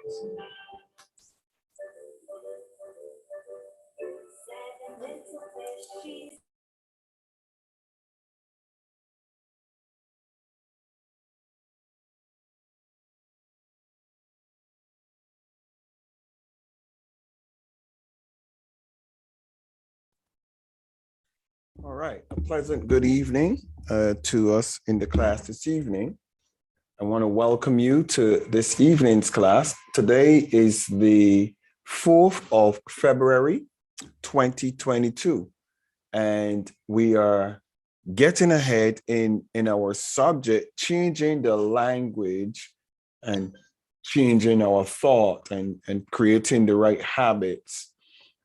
All right, a pleasant good evening to us in the class this evening. I want to welcome you to this evening's class. Today is the 4th of February, 2022, and we are getting ahead in our subject, changing the language and changing our thought and creating the right habits.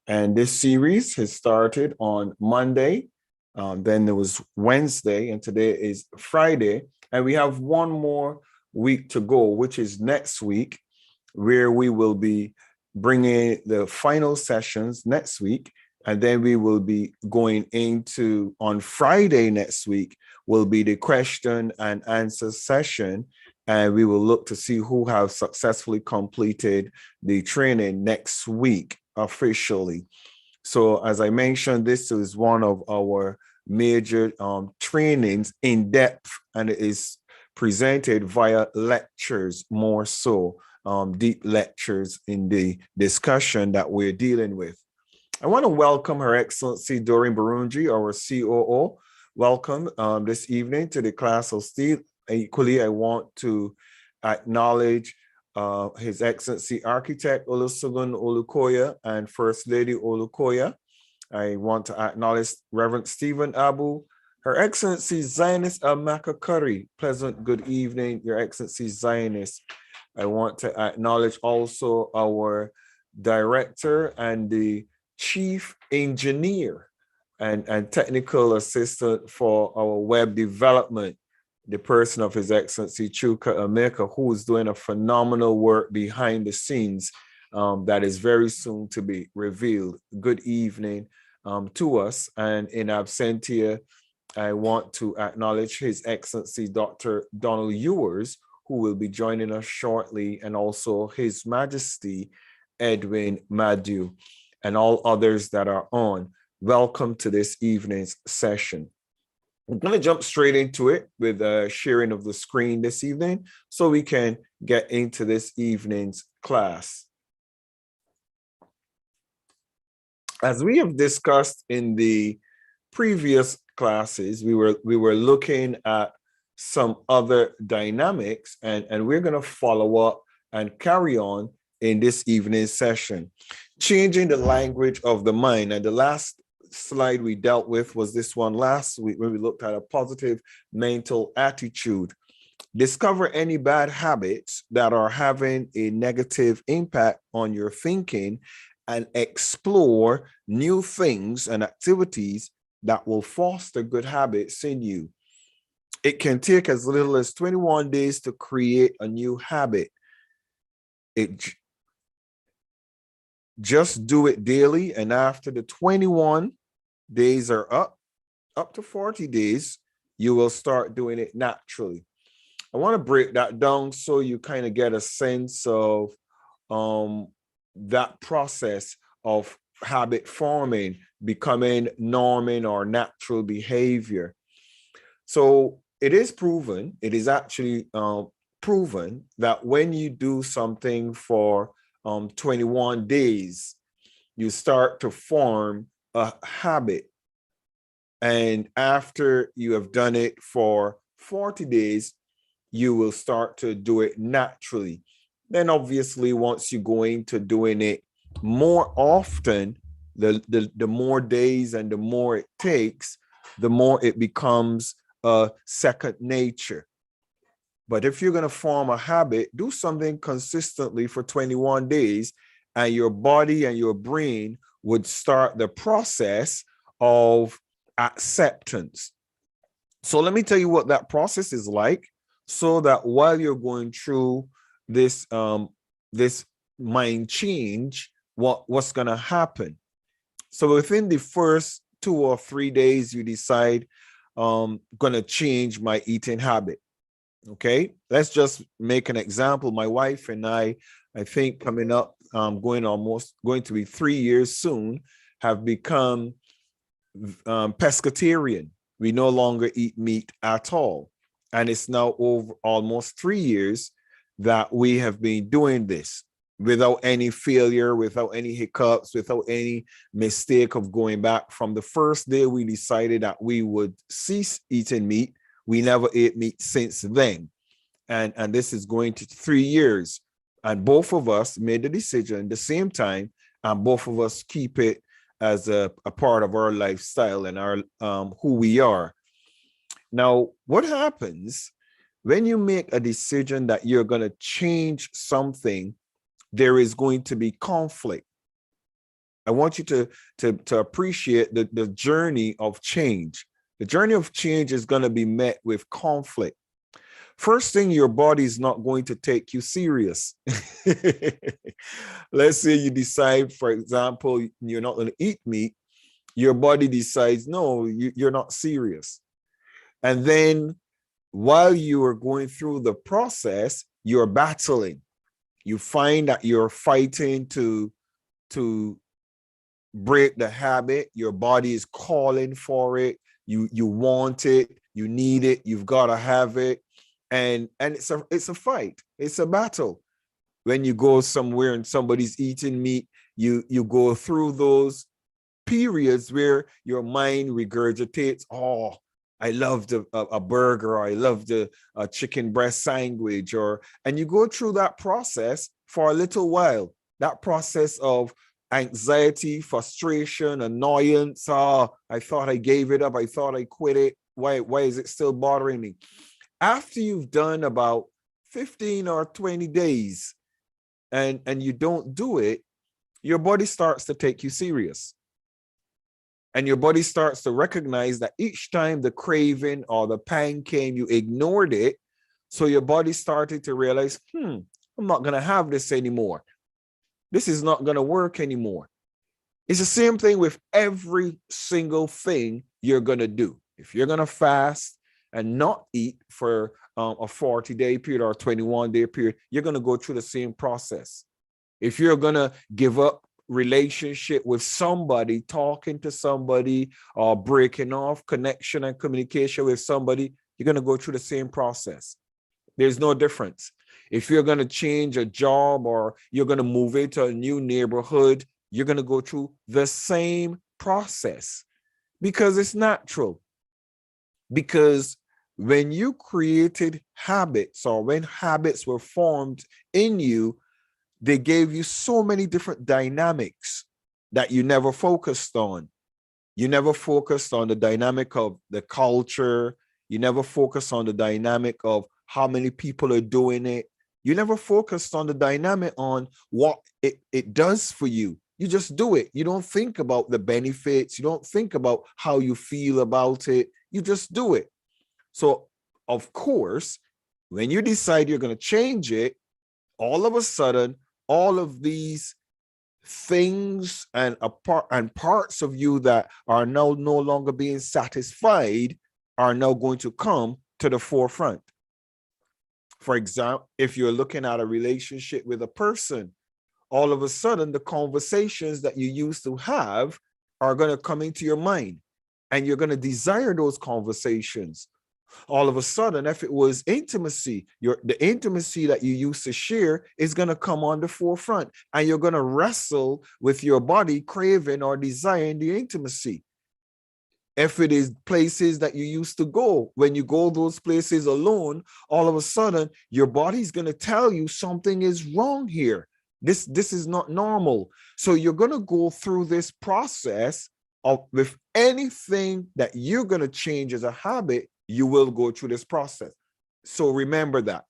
And this series has started on Monday. Then there was Wednesday, and today is Friday. And we have one more week to go, which is next week, where we will be bringing the final sessions next week. And then we will be going into, on Friday next week, will be the question and answer session. And we will look to see who have successfully completed the training next week officially. So as I mentioned, this is one of our major trainings in depth, and it is presented via lectures, more so deep lectures in the discussion that we're dealing with. I want to welcome Her Excellency Doreen Barunji, our COO. Welcome this evening to the class of Steele. Equally, I want to acknowledge His Excellency Architect Olusegun Olukoya and First Lady Olukoya. I want to acknowledge Reverend Stephen Abu, Her Excellency Zionist Amaka Curry. Pleasant good evening, Your Excellency Zionist. I want to acknowledge also our director and the chief engineer and technical assistant for our web development, the person of His Excellency Chuka Ameka, who is doing a phenomenal work behind the scenes that is very soon to be revealed. Good evening to us. And in absentia, I want to acknowledge His Excellency Dr. Donald Ewers, who will be joining us shortly, and also His Majesty Edwin Madu, and all others that are on. Welcome to this evening's session. I'm going to jump straight into it with a sharing of the screen this evening so we can get into this evening's class. As we have discussed in the previous classes, we were looking at some other dynamics, and we're going to follow up and carry on in this evening's session. Changing the language of the mind. And the last slide we dealt with was this one last week, where we looked at a positive mental attitude. Discover any bad habits that are having a negative impact on your thinking and explore new things and activities that will foster good habits in you. It can take as little as 21 days to create a new habit. Just do it daily, and after the 21 days are up to 40 days, you will start doing it naturally. I want to break that down so you kind of get a sense of that process of habit forming, becoming norming or natural behavior. So it is proven, it is actually proven that when you do something for 21 days, you start to form a habit. And after you have done it for 40 days, you will start to do it naturally. Then obviously, once you go into doing it more often, the more days and the more it takes, the more it becomes a second nature. But if you're going to form a habit, do something consistently for 21 days, and your body and your brain would start the process of acceptance. So let me tell you what that process is like, so that while you're going through this this mind change, what's going to happen. So within the first 2 or 3 days, you decide going to change my eating habit. Okay, let's just make an example. My wife and I I think coming up, going to be 3 years soon, have become pescatarian. We no longer eat meat at all. And it's now over almost 3 years that we have been doing this without any failure, without any hiccups, without any mistake of going back. From the first day we decided that we would cease eating meat, we never ate meat since then. And this is going to 3 years. And both of us made the decision at the same time, and both of us keep it as a part of our lifestyle and our who we are. Now, what happens when you make a decision that you're going to change something? There is going to be conflict. I want you to appreciate the journey of change. The journey of change is going to be met with conflict. First thing, your body is not going to take you serious. Let's say you decide, for example, you're not going to eat meat. Your body decides, no, you're not serious. And then while you are going through the process, you're battling. You find that you're fighting to break the habit. Your body is calling for it. You want it. You need it. You've got to have it. And it's a fight. It's a battle. When you go somewhere and somebody's eating meat, you go through those periods where your mind regurgitates, oh, I loved a burger, or I loved a chicken breast sandwich, and you go through that process for a little while. That process of anxiety, frustration, annoyance. Oh, I thought I gave it up. I thought I quit it. Why is it still bothering me? After you've done about 15 or 20 days and you don't do it, your body starts to take you serious. And your body starts to recognize that each time the craving or the pang came, you ignored it. So your body started to realize, I'm not going to have this anymore. This is not going to work anymore. It's the same thing with every single thing you're going to do. If you're going to fast and not eat for a 40-day period or a 21-day period, you're going to go through the same process. If you're going to give up relationship with somebody, talking to somebody, or breaking off connection and communication with somebody, you're going to go through the same process. There's no difference. If you're going to change a job or you're going to move into a new neighborhood, you're going to go through the same process because it's natural. Because when you created habits, or when habits were formed in you, they gave you so many different dynamics that you never focused on. You never focused on the dynamic of the culture. You never focused on the dynamic of how many people are doing it. You never focused on the dynamic on what it does for you. You just do it. You don't think about the benefits. You don't think about how you feel about it. You just do it. So, of course, when you decide you're going to change it, all of a sudden, all of these things and parts of you that are now no longer being satisfied are now going to come to the forefront. For example, if you're looking at a relationship with a person, all of a sudden the conversations that you used to have are going to come into your mind, and you're going to desire those conversations. All of a sudden, if it was intimacy, the intimacy that you used to share is going to come on the forefront, and you're going to wrestle with your body craving or desiring the intimacy. If it is places that you used to go, when you go those places alone, all of a sudden your body's going to tell you something is wrong here. This is not normal. So you're going to go through this process of, with anything that you're going to change as a habit, you will go through this process. So remember that.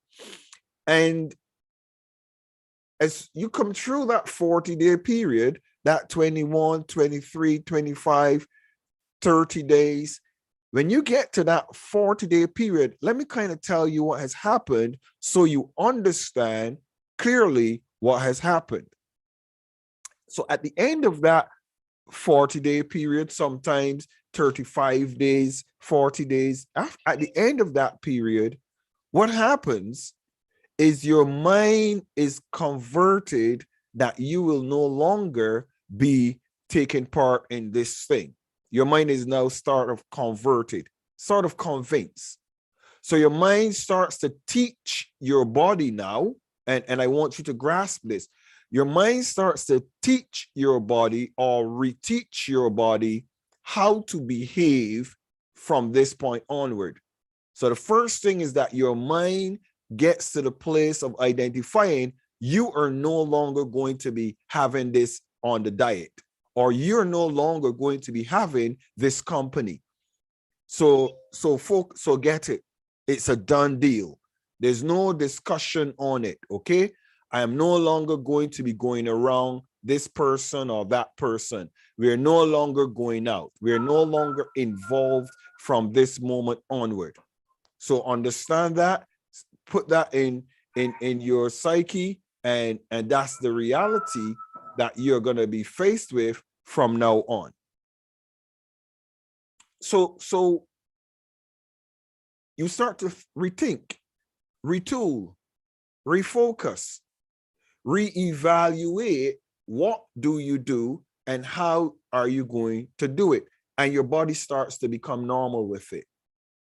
And as you come through that 40-day period, that 21, 23, 25, 30 days, when you get to that 40-day period, let me kind of tell you what has happened so you understand clearly what has happened. So at the end of that 40-day period, sometimes 35 days, 40 days, at the end of that period, what happens is your mind is converted that you will no longer be taking part in this thing. Your mind is now sort of converted, sort of convinced. So your mind starts to teach your body now, and I want you to grasp this. Your mind starts to teach your body or reteach your body how to behave from this point onward. So the first thing is that your mind gets to the place of identifying you are no longer going to be having this on the diet, or you're no longer going to be having this company. So get it. It's a done deal. There's no discussion on it, okay? I am no longer going to be going around this person or that person. We're no longer going out. We're no longer involved from this moment onward. So understand that, put that in your psyche, and that's the reality that you're going to be faced with from now on. So you start to rethink, retool, refocus, reevaluate. What do you do and how are you going to do it? And your body starts to become normal with it.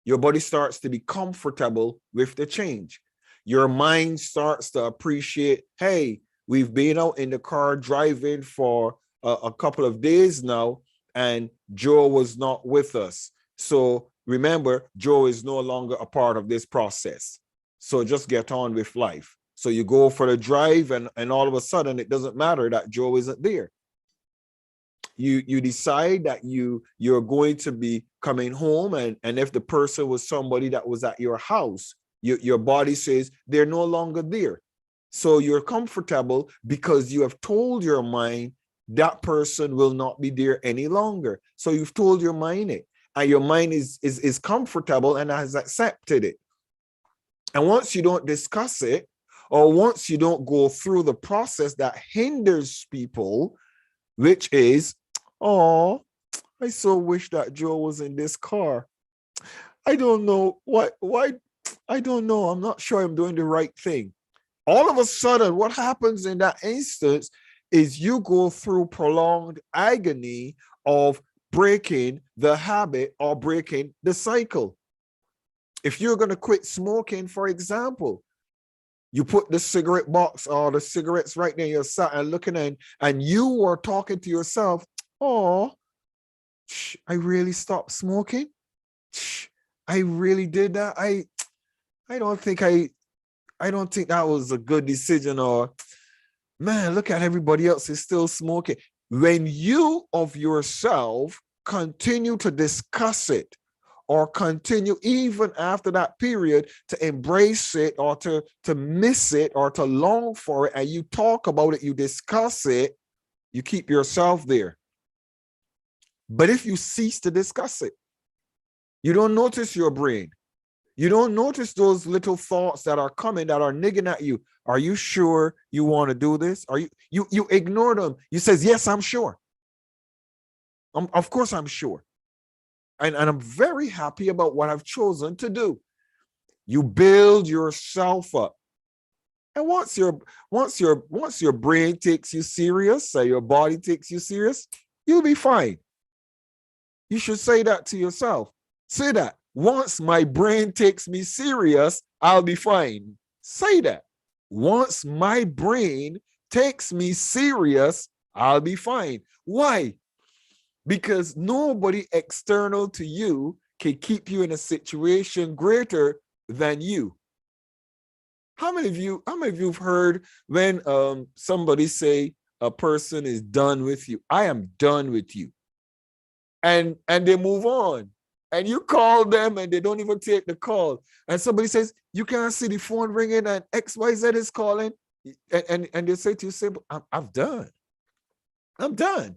Your body starts to be comfortable with the change. Your mind starts to appreciate, hey, we've been out in the car driving for a couple of days now, and Joe was not with us. So remember, Joe is no longer a part of this process. So just get on with life. So you go for the drive, and all of a sudden, it doesn't matter that Joe isn't there. You decide that you're going to be coming home, and if the person was somebody that was at your house, your body says they're no longer there. So you're comfortable because you have told your mind that person will not be there any longer. So you've told your mind it, and your mind is comfortable and has accepted it. And once you don't discuss it, or once you don't go through the process that hinders people, which is, oh, I so wish that Joe was in this car. I don't know why, I don't know. I'm not sure I'm doing the right thing. All of a sudden, what happens in that instance is you go through prolonged agony of breaking the habit or breaking the cycle. If you're going to quit smoking, for example, you put the cigarette box or the cigarettes right there, you're sat and looking in, and you were talking to yourself, oh, I really stopped smoking. I really did that. I don't think that was a good decision, or man, look at everybody else is still smoking. When you of yourself continue to discuss it, or continue even after that period to embrace it, or to miss it, or to long for it, and you talk about it, you discuss it, you keep yourself there. But if you cease to discuss it, you don't notice your brain. You don't notice those little thoughts that are coming, that are niggling at you. Are you sure you want to do this? Are you ignore them? You says, yes, I'm sure. Of course I'm sure. And I'm very happy about what I've chosen to do. You build yourself up. And once your brain takes you serious, or your body takes you serious, you'll be fine. You should say that to yourself. Say that. Once my brain takes me serious, I'll be fine. Say that. Once my brain takes me serious, I'll be fine. Why? Because nobody external to you can keep you in a situation greater than you. How many of you have heard when somebody say a person is done with you? I am done with you. And they move on. And you call them and they don't even take the call. And somebody says, you can't see the phone ringing and XYZ is calling. And they say to you, I'm done. I'm done.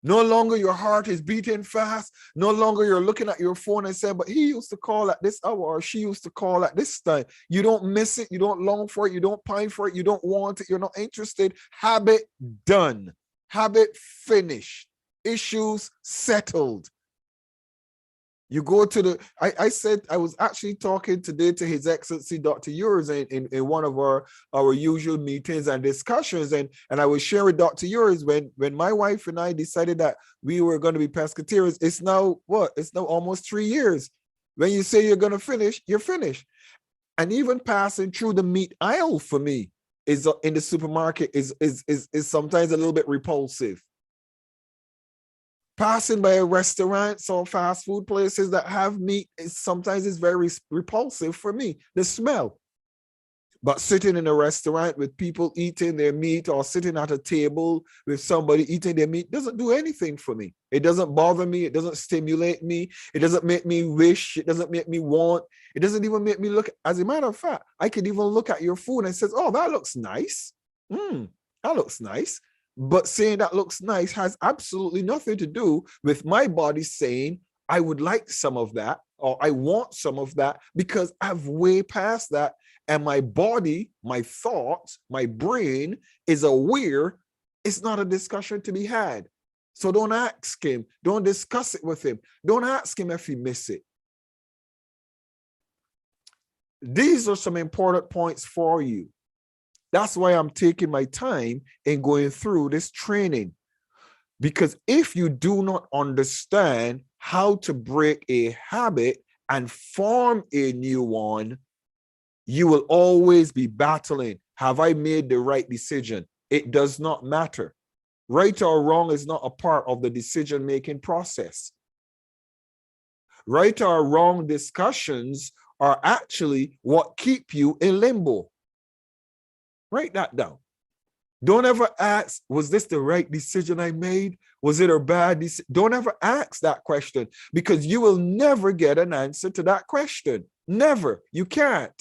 No longer your heart is beating fast. No longer you're looking at your phone and saying, but he used to call at this hour, or she used to call at this time. You don't miss it. You don't long for it. You don't pine for it. You don't want it. You're not interested. Habit done. Habit finished. Issues settled. You go to the, I said, I was actually talking today to His Excellency Dr. Ures in one of our usual meetings and discussions. And I was sharing with Dr. Ures when my wife and I decided that we were going to be pescatarians. It's now what? It's now almost 3 years. When you say you're going to finish, you're finished. And even passing through the meat aisle for me is in the supermarket is sometimes a little bit repulsive. Passing by restaurants or fast food places that have meat sometimes is very repulsive for me, the smell. But sitting in a restaurant with people eating their meat or sitting at a table with somebody eating their meat doesn't do anything for me. It doesn't bother me. It doesn't stimulate me. It doesn't make me wish. It doesn't make me want. It doesn't even make me look. As a matter of fact, I could even look at your food and says, oh, that looks nice. That looks nice. But saying that looks nice has absolutely nothing to do with my body saying, I would like some of that, or I want some of that, because I've way past that. And my body, my thoughts, my brain is aware it's not a discussion to be had. So don't ask him. Don't discuss it with him. Don't ask him if he missed it. These are some important points for you. That's why I'm taking my time in going through this training. Because if you do not understand how to break a habit and form a new one, you will always be battling. Have I made the right decision? It does not matter. Right or wrong is not a part of the decision-making process. Right or wrong discussions are actually what keep you in limbo. Write that down. Don't ever ask, was this the right decision I made? Was it a bad decision? Don't ever ask that question, because you will never get an answer to that question. Never. You can't.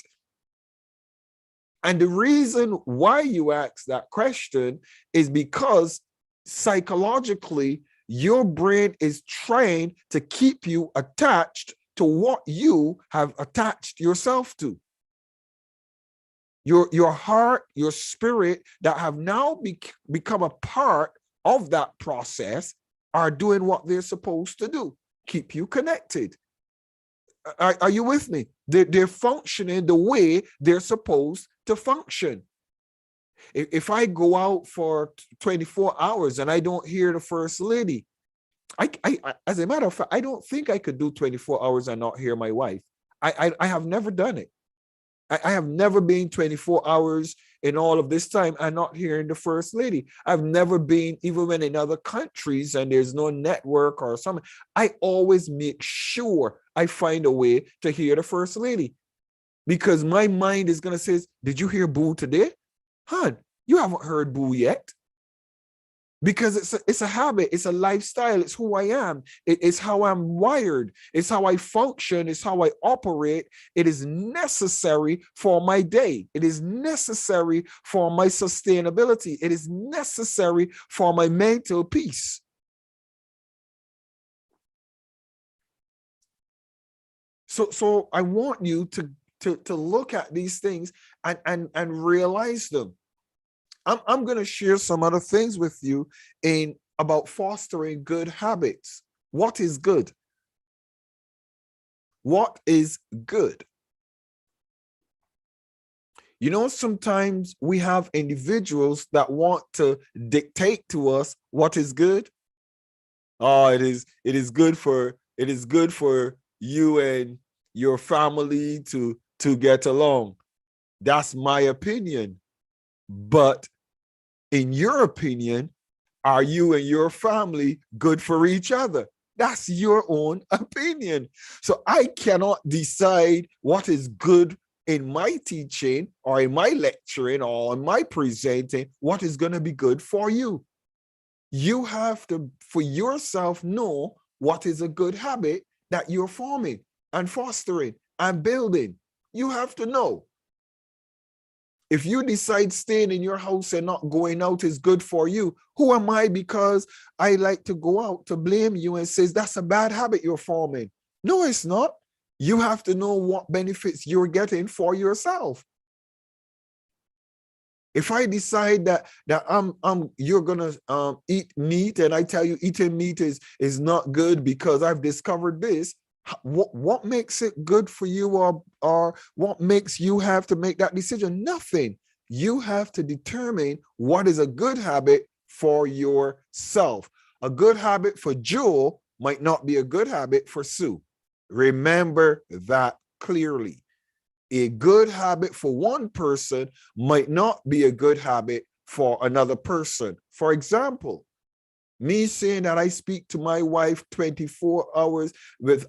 And the reason why you ask that question is because psychologically, your brain is trained to keep you attached to what you have attached yourself to. Your heart, your spirit that have now become a part of that process are doing what they're supposed to do, keep you connected. Are you with me? They're functioning the way they're supposed to function. If I go out for 24 hours and I don't hear the First Lady, I as a matter of fact, I don't think I could do 24 hours and not hear my wife. I have never done it. I have never been 24 hours in all of this time and not hearing the First Lady. I've never been, even when in other countries and there's no network or something, I always make sure I find a way to hear the First Lady. Because my mind is going to say, did you hear Boo today? Hon, you haven't heard Boo yet. Because it's a habit, it's a lifestyle, it's who I am, it's how I'm wired, it's how I function, it's how I operate. It is necessary for my day. It is necessary for my sustainability. It is necessary for my mental peace. So I want you to look at these things and realize them. I'm going to share some other things with you about fostering good habits. What is good? What is good? You know, sometimes we have individuals that want to dictate to us what is good. Oh, it is good for you and your family to get along. That's my opinion. But in your opinion, are you and your family good for each other? That's your own opinion. So I cannot decide what is good in my teaching or in my lecturing or in my presenting, what is going to be good for you. You have to, for yourself, know what is a good habit that you're forming and fostering and building. You have to know. If you decide staying in your house and not going out is good for you, who am I because I like to go out to blame you and says that's a bad habit you're forming? No, it's not. You have to know what benefits you're getting for yourself. If I decide that you're gonna eat meat and I tell you eating meat is not good because I've discovered this, What makes it good for you, or what makes you have to make that decision? Nothing. You have to determine what is a good habit for yourself. A good habit for Jewel might not be a good habit for Sue. Remember that clearly. A good habit for one person might not be a good habit for another person. For example, me saying that I speak to my wife 24 hours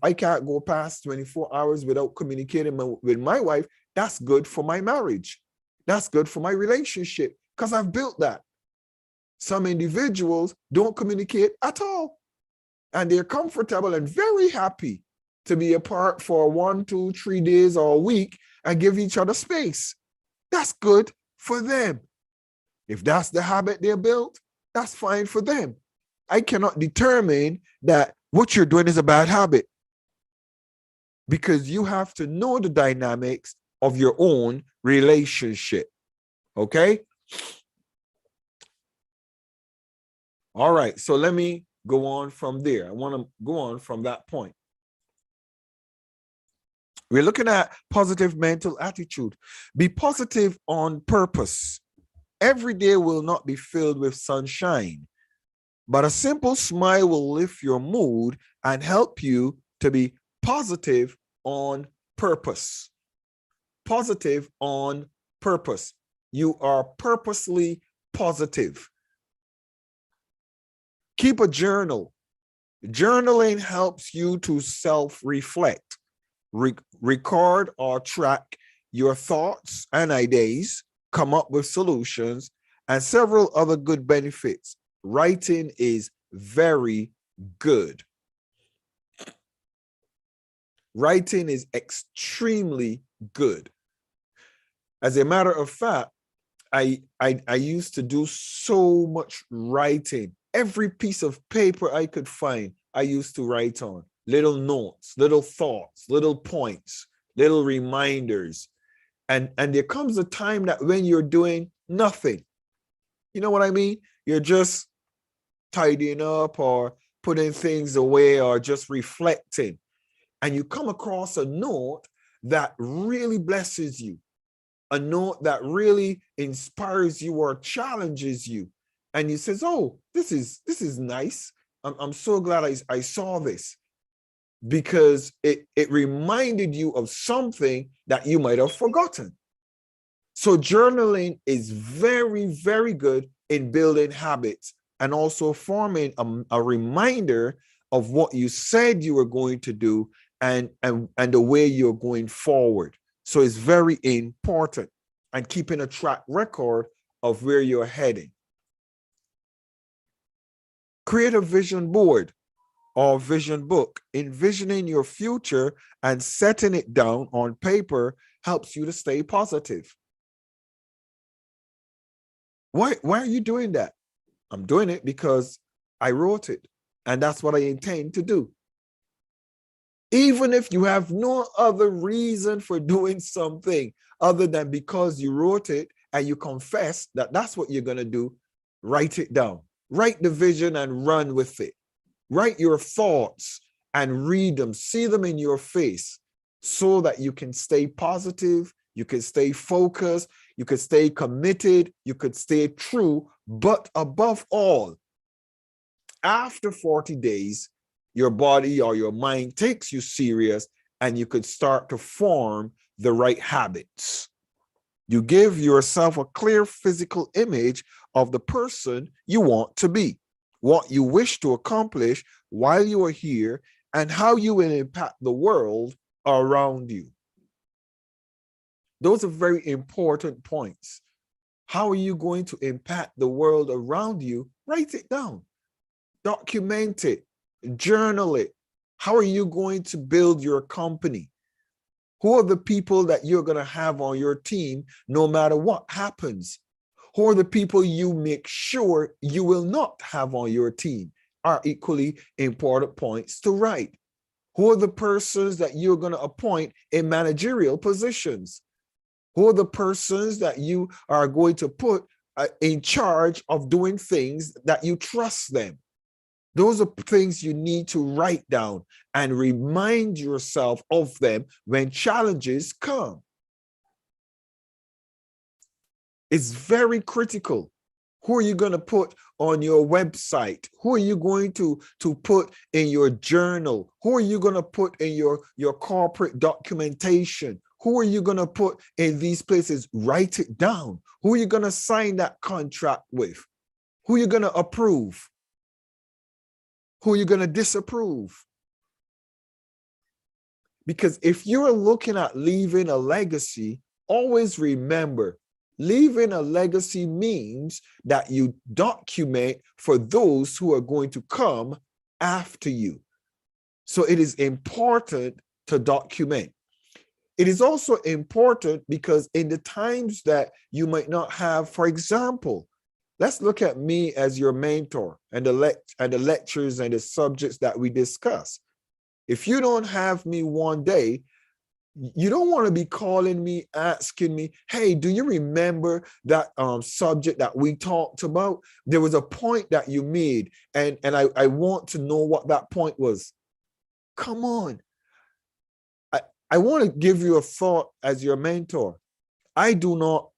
I can't go past 24 hours without communicating with my wife. That's good for my marriage. That's good for my relationship because I've built that. Some individuals don't communicate at all, and they're comfortable and very happy to be apart for 1, 2, 3 days or a week and give each other space. That's good for them. If that's the habit they built, that's fine for them. I cannot determine that what you're doing is a bad habit, because you have to know the dynamics of your own relationship. Okay? All right, so let me go on from there. I want to go on from that point. We're looking at positive mental attitude. Be positive on purpose. Every day will not be filled with sunshine, but a simple smile will lift your mood and help you to be positive on purpose. Positive on purpose. You are purposely positive. Keep a journal. Journaling helps you to self-reflect, record or track your thoughts and ideas, come up with solutions, and several other good benefits. Writing is very good. Writing is extremely good. As a matter of fact, I used to do so much writing. Every piece of paper I could find, I used to write on. Little notes, little thoughts, little points, little reminders. And there comes a time that when you're doing nothing, you know what I mean? You're just tidying up or putting things away or just reflecting. And you come across a note that really blesses you, a note that really inspires you or challenges you. And you says, oh, this is nice. I'm so glad I saw this, because it reminded you of something that you might have forgotten. So journaling is very, very good in building habits and also forming a reminder of what you said you were going to do and the way you're going forward. So it's very important, and keeping a track record of where you're heading. Create a vision board or vision book. Envisioning your future and setting it down on paper helps you to stay positive. Why are you doing that? I'm doing it because I wrote it, and that's what I intend to do. Even if you have no other reason for doing something other than because you wrote it and you confess that that's what you're going to do, write it down. Write the vision and run with it. Write your thoughts and read them, see them in your face, so that you can stay positive, you can stay focused, you can stay committed, you could stay true. But above all, after 40 days, your body or your mind takes you serious, and you could start to form the right habits. You give yourself a clear physical image of the person you want to be, what you wish to accomplish while you are here, and how you will impact the world around you. Those are very important points. How are you going to impact the world around you? Write it down. Document it. Journal it. How are you going to build your company? Who are the people that you're going to have on your team no matter what happens? Who are the people you make sure you will not have on your team? Are equally important points to write. Who are the persons that you're going to appoint in managerial positions? Who are the persons that you are going to put in charge of doing things that you trust them? Those are things you need to write down and remind yourself of them when challenges come. It's very critical. Who are you going to put on your website? Who are you going to put in your journal? Who are you going to put in your corporate documentation? Who are you going to put in these places? Write it down. Who are you going to sign that contract with? Who are you going to approve? Who are you going to disapprove? Because if you're looking at leaving a legacy, always remember, leaving a legacy means that you document for those who are going to come after you. So it is important to document. It is also important because in the times that you might not have, for example, let's look at me as your mentor and the lectures and the subjects that we discuss. If you don't have me one day, you don't want to be calling me, asking me, hey, do you remember that subject that we talked about? There was a point that you made, and I want to know what that point was. Come on. I want to give you a thought as your mentor. I do not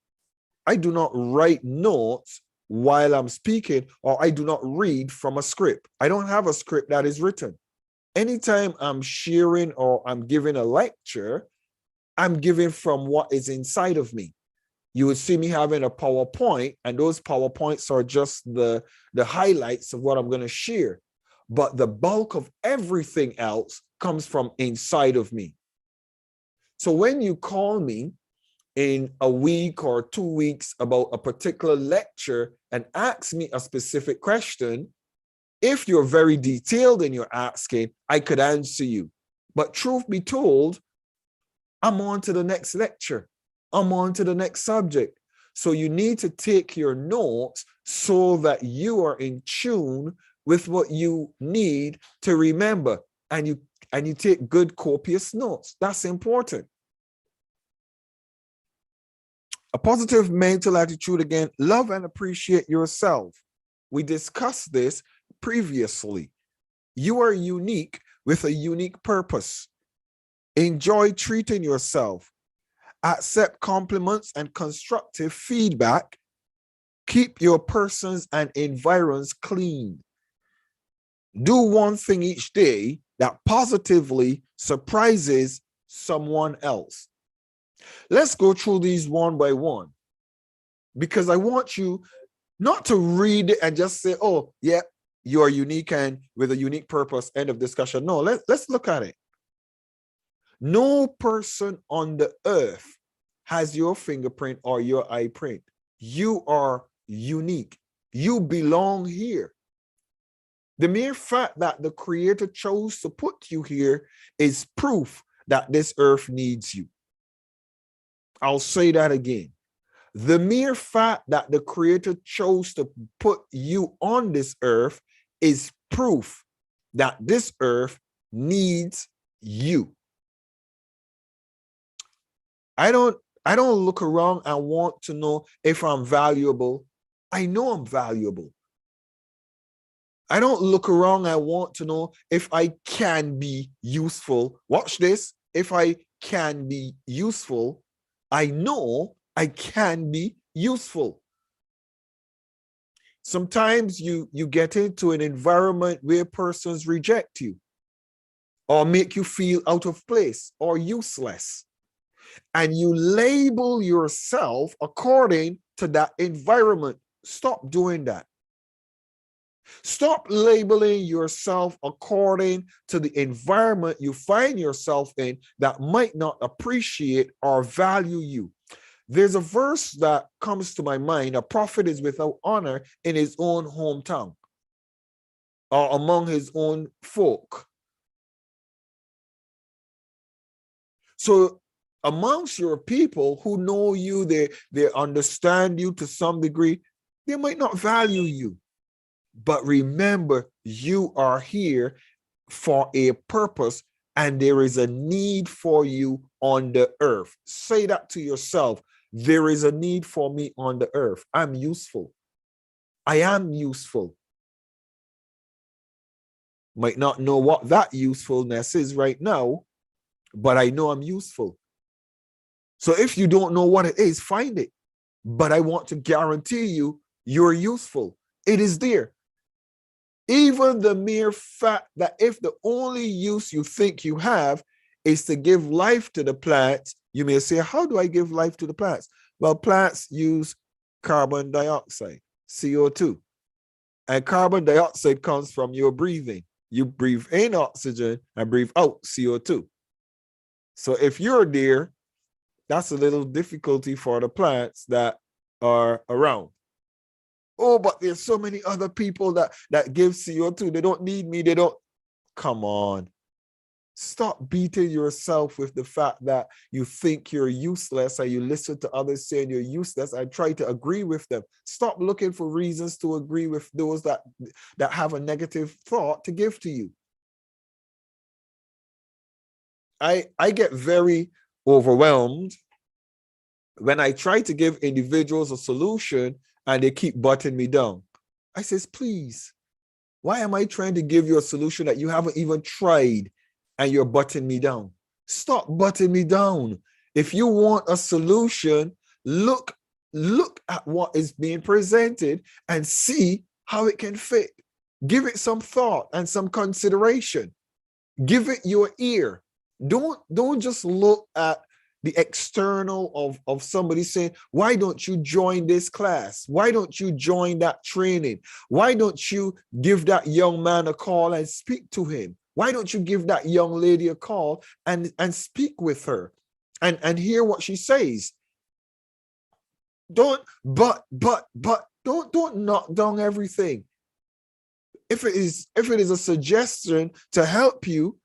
write notes while I'm speaking, or I do not read from a script. I don't have a script that is written. Anytime I'm sharing or I'm giving a lecture, I'm giving from what is inside of me. You would see me having a PowerPoint, and those PowerPoints are just the highlights of what I'm going to share. But the bulk of everything else comes from inside of me. So when you call me in a week or 2 weeks about a particular lecture and ask me a specific question, if you're very detailed in your asking, I could answer you. But truth be told, I'm on to the next lecture. I'm on to the next subject. So you need to take your notes so that you are in tune with what you need to remember, and you take good copious notes. That's important. A positive mental attitude, again, love and appreciate yourself. We discussed this previously. You are unique with a unique purpose. Enjoy treating yourself. Accept compliments and constructive feedback. Keep your persons and environs clean. Do one thing each day that positively surprises someone else. Let's go through these one by one, because I want you not to read it and just say, oh, yeah, you are unique and with a unique purpose, end of discussion. No, let's look at it. No person on the earth has your fingerprint or your eye print. You are unique. You belong here. The mere fact that the Creator chose to put you here is proof that this earth needs you. I'll say that again. The mere fact that the Creator chose to put you on this earth is proof that this earth needs you. I don't look around and want to know if I'm valuable. I know I'm valuable. I don't look around and want to know if I can be useful. Watch this. If I can be useful, I know I can be useful. Sometimes you get into an environment where persons reject you or make you feel out of place or useless. And you label yourself according to that environment. Stop doing that. Stop labeling yourself according to the environment you find yourself in that might not appreciate or value you. There's a verse that comes to my mind: a prophet is without honor in his own hometown or among his own folk. So amongst your people who know you, they understand you to some degree, they might not value you. But remember, you are here for a purpose, and there is a need for you on the earth. Say that to yourself. There is a need for me on the earth. I'm useful. I am useful. Might not know what that usefulness is right now, but I know I'm useful. So if you don't know what it is, find it. But I want to guarantee you, you're useful. It is there. Even the mere fact that if the only use you think you have is to give life to the plants, you may say, how do I give life to the plants? Well, plants use carbon dioxide, CO2. And carbon dioxide comes from your breathing. You breathe in oxygen and breathe out CO2. So if you're there, that's a little difficulty for the plants that are around. Oh, but there's so many other people that give CO2. They don't need me. They don't. Come on. Stop beating yourself with the fact that you think you're useless and you listen to others saying you're useless and try to agree with them. Stop looking for reasons to agree with those that have a negative thought to give to you. I get very overwhelmed when I try to give individuals a solution and they keep butting me down. I says, please, why am I trying to give you a solution that you haven't even tried and you're butting me down? Stop butting me down. If you want a solution, look at what is being presented and see how it can fit. Give it some thought and some consideration. Give it your ear. Don't just look at the external of somebody saying, why don't you join this class? Why don't you join that training? Why don't you give that young man a call and speak to him? Why don't you give that young lady a call and speak with her and hear what she says? Don't knock down everything. If it is a suggestion to help you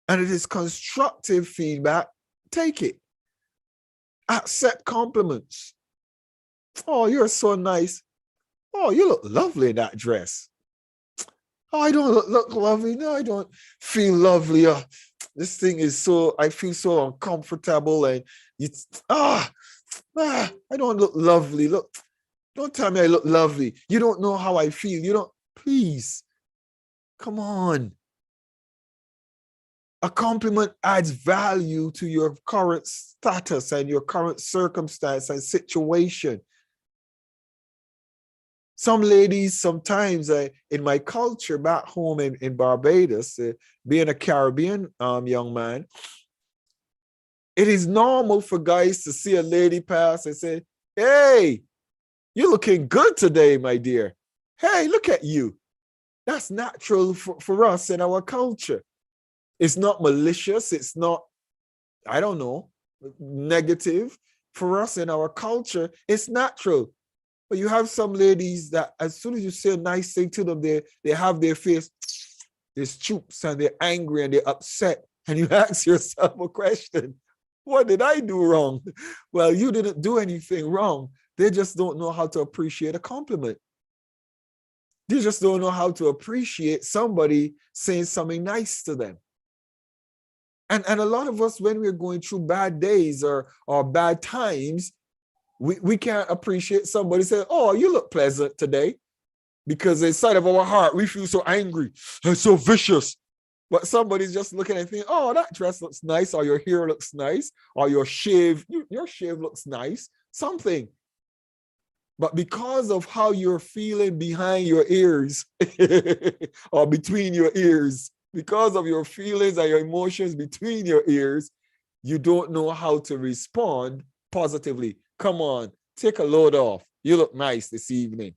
and it is constructive feedback, take it. Accept compliments. Oh, you're so nice. Oh, you look lovely in that dress. Oh, I don't look lovely. No, I don't feel lovely. This thing is so, I feel so uncomfortable and I don't look lovely. Look, don't tell me I look lovely. You don't know how I feel. You don't, please, come on. A compliment adds value to your current status and your current circumstance and situation. Some ladies, sometimes in my culture back home in Barbados, being a Caribbean young man, it is normal for guys to see a lady pass and say, hey, you're looking good today, my dear. Hey, look at you. That's natural for us in our culture. It's not malicious. It's not, I don't know, negative. For us in our culture, it's natural. But you have some ladies that as soon as you say a nice thing to them, they have their face, there's choops and they're angry and they're upset. And you ask yourself a question, what did I do wrong? Well, you didn't do anything wrong. They just don't know how to appreciate a compliment. They just don't know how to appreciate somebody saying something nice to them. And a lot of us, when we're going through bad days or bad times, we can't appreciate somebody saying, oh, you look pleasant today. Because inside of our heart, we feel so angry and so vicious. But somebody's just looking and thinking, oh, that dress looks nice, or your hair looks nice, or your shave looks nice, something. But because of how you're feeling behind your ears or between your ears, because of your feelings and your emotions between your ears, you don't know how to respond positively. Come on, take a load off. You look nice this evening.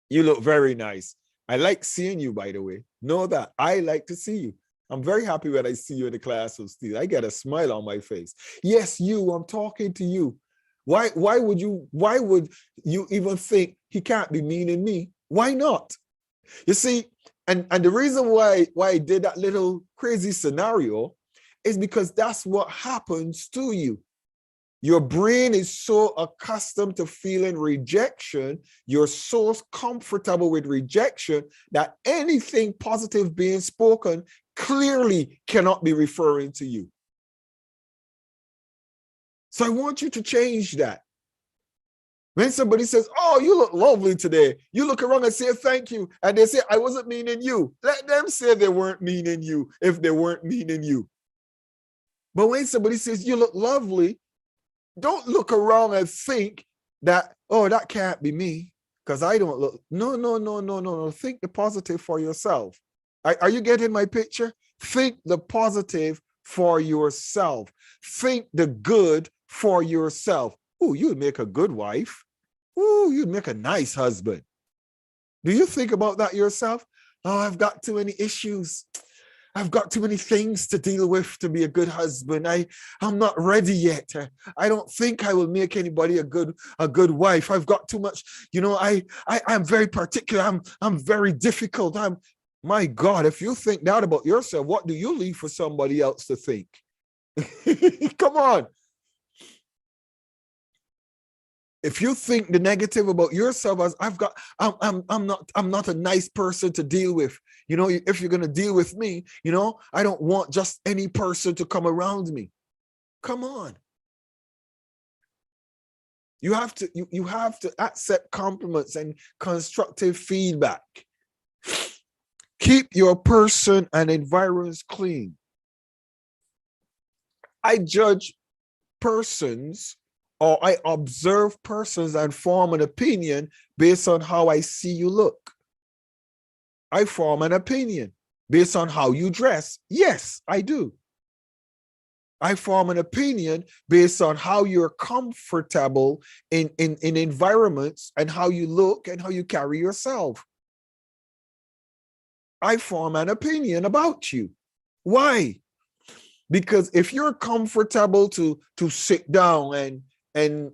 You look very nice. I like seeing you, by the way. Know that I like to see you. I'm very happy when I see you in the class of Steele. I get a smile on my face. Yes, you, I'm talking to you. Why would you even think he can't be meaning me? Why not? You see, and the reason why I did that little crazy scenario is because that's what happens to you. Your brain is so accustomed to feeling rejection, you're so comfortable with rejection that anything positive being spoken clearly cannot be referring to you. So I want you to change that. When somebody says, oh, you look lovely today, you look around and say thank you. And they say, I wasn't meaning you. Let them say they weren't meaning you if they weren't meaning you. But when somebody says, you look lovely, don't look around and think that, oh, that can't be me because I don't look. No, no, no, no, no, no. Think the positive for yourself. Are you getting my picture? Think the positive for yourself. Think the good for yourself. Oh, you'd make a good wife. Oh, you'd make a nice husband. Do you think about that yourself? Oh, I've got too many issues. I've got too many things to deal with to be a good husband. I'm not ready yet. I don't think I will make anybody a good wife. I've got too much, I'm very particular. I'm very difficult. My God, if you think that about yourself, what do you leave for somebody else to think? Come on. If you think the negative about yourself as I'm not a nice person to deal with, if you're going to deal with me, I don't want just any person to come around me. Come on. You have to accept compliments and constructive feedback. Keep your person and environs clean. I judge persons, or I observe persons and form an opinion based on how I see you look. I form an opinion based on how you dress. Yes, I do. I form an opinion based on how you're comfortable in environments and how you look and how you carry yourself. I form an opinion about you. Why? Because if you're comfortable to sit down and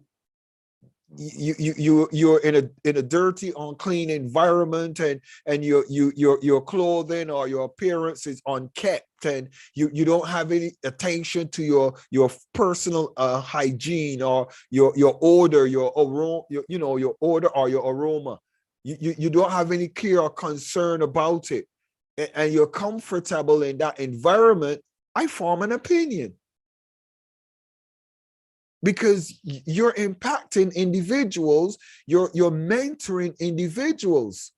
you're in a dirty, unclean environment, and your clothing or your appearance is unkept, and you don't have any attention to your personal hygiene or your odor, your odor or your aroma. You don't have any care or concern about it, and you're comfortable in that environment. I form an opinion. Because you're impacting individuals, you're mentoring individuals.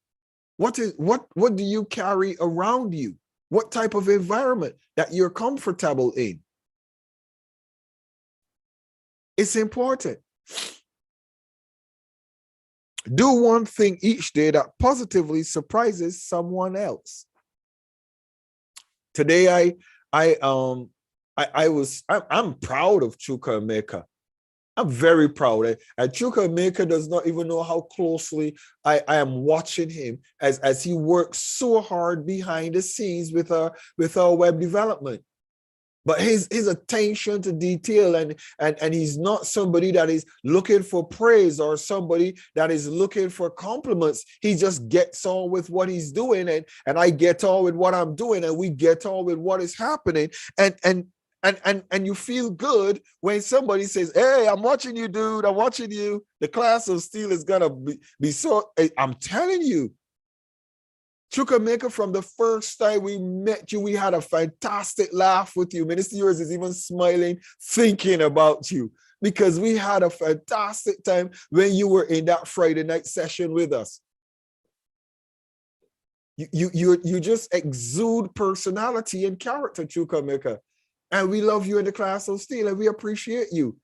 What do you carry around you? What type of environment that you're comfortable in? It's important. Do one thing each day that positively surprises someone else. Today, I'm proud of Chukwuemeka. I'm very proud. And Chukwuemeka does not even know how closely I am watching him as he works so hard behind the scenes with our web development. But his attention to detail and he's not somebody that is looking for praise or somebody that is looking for compliments. He just gets on with what he's doing, and I get on with what I'm doing, and we get on with what is happening. And you feel good when somebody says, hey, I'm watching you, dude. I'm watching you. The class of Steele is going to be so, I'm telling you. Chukwuemeka, from the first time we met you, we had a fantastic laugh with you. Minister Yours is even smiling, thinking about you, because we had a fantastic time when you were in that Friday night session with us. You just exude personality and character, Chukwuemeka. And we love you in the class of Steele, and we appreciate you.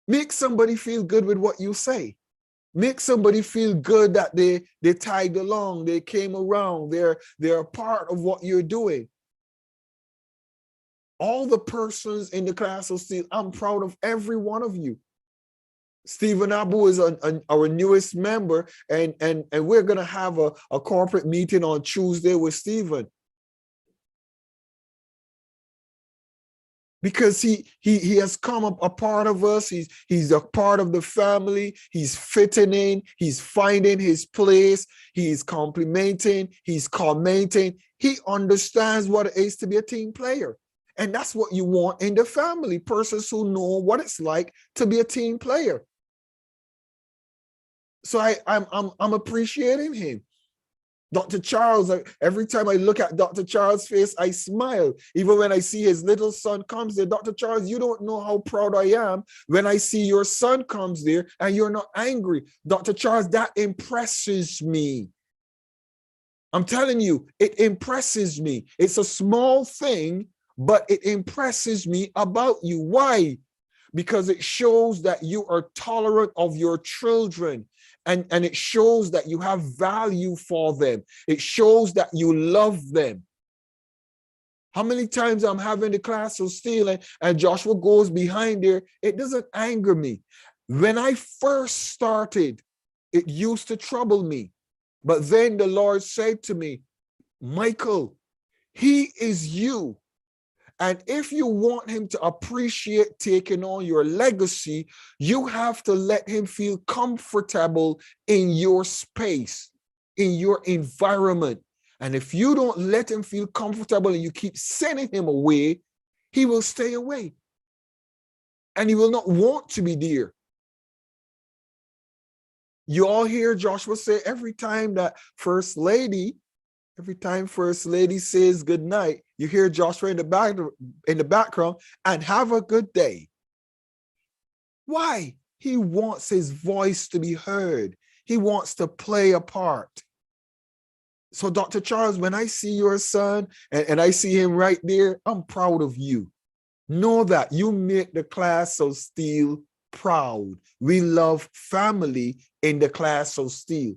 Make somebody feel good with what you say. Make somebody feel good that they tagged along, they came around, they're a part of what you're doing. All the persons in the class of Steele, I'm proud of every one of you. Stephen Abu is our newest member, and we're going to have a corporate meeting on Tuesday with Stephen. Because he has come up a part of us. He's a part of the family. He's fitting in. He's finding his place. He's complimenting. He's commenting. He understands what it is to be a team player. And that's what you want in the family. Persons who know what it's like to be a team player. So I'm appreciating him. Dr. Charles, every time I look at Dr. Charles' face, I smile. Even when I see his little son comes there, Dr. Charles, you don't know how proud I am when I see your son comes there and you're not angry. Dr. Charles, that impresses me. I'm telling you, it impresses me. It's a small thing, but it impresses me about you. Why? Because it shows that you are tolerant of your children. And it shows that you have value for them. It shows that you love them. How many times I'm having the class of Steele and Joshua goes behind there, it doesn't anger me. When I first started, it used to trouble me. But then the Lord said to me, Michael, he is you. And if you want him to appreciate taking on your legacy, you have to let him feel comfortable in your space, in your environment. And if you don't let him feel comfortable and you keep sending him away, he will stay away. And he will not want to be there. You all hear Joshua say every time First Lady says good night, you hear Joshua in the background, and have a good day. Why? He wants his voice to be heard. He wants to play a part. So Dr. Charles, when I see your son and I see him right there, I'm proud of you. Know that you make the class of Steele proud. We love family in the class of Steele.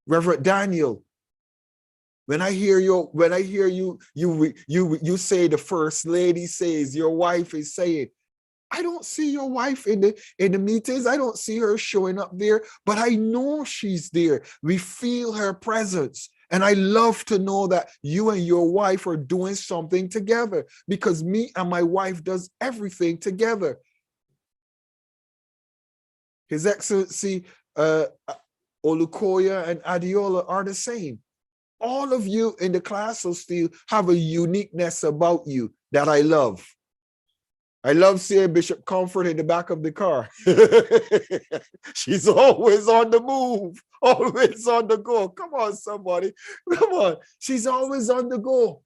Reverend Daniel, when I hear you say the First Lady says, your wife is saying, I don't see your wife in the meetings. I don't see her showing up there, but I know she's there. We feel her presence. And I love to know that you and your wife are doing something together, because me and my wife does everything together. His Excellency Olukoya and Adiola are the same. All of you in the class of Steele have a uniqueness about you that I love. I love seeing Bishop Comfort in the back of the car. She's always on the move, always on the go. Come on, somebody. Come on. She's always on the go.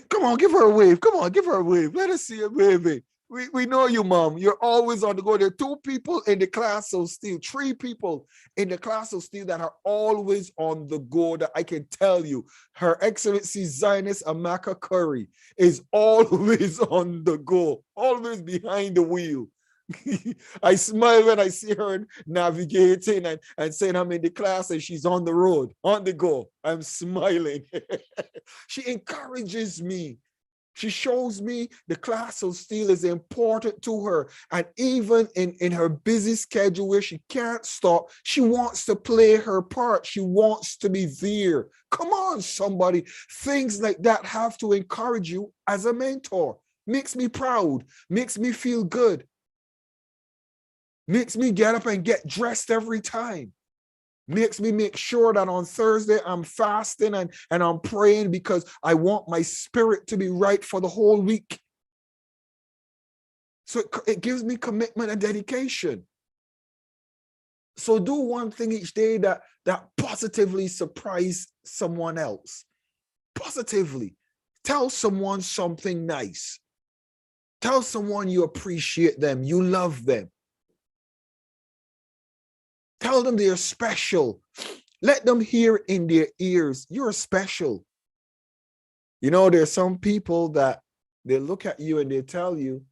Come on, give her a wave. Come on, give her a wave. Let us see her waving. We know you, Mom. You're always on the go. There are 2 people in the class of Steele, 3 people in the class of Steele that are always on the go, that I can tell you. Her Excellency Zionist Amaka Curry is always on the go, always behind the wheel. I smile when I see her navigating and saying I'm in the class and she's on the road, on the go. I'm smiling. She encourages me. She shows me the class of Steele is important to her. And even in her busy schedule where she can't stop, she wants to play her part. She wants to be there. Come on, somebody. Things like that have to encourage you as a mentor. Makes me proud. Makes me feel good. Makes me get up and get dressed every time. Makes me make sure that on Thursday I'm fasting and I'm praying, because I want my spirit to be right for the whole week. So it gives me commitment and dedication. So do one thing each day that positively surprise someone else. Positively. Tell someone something nice. Tell someone you appreciate them, you love them. Tell them they're special. Let them hear in their ears, you're special. You know, there's some people that they look at you and they tell you,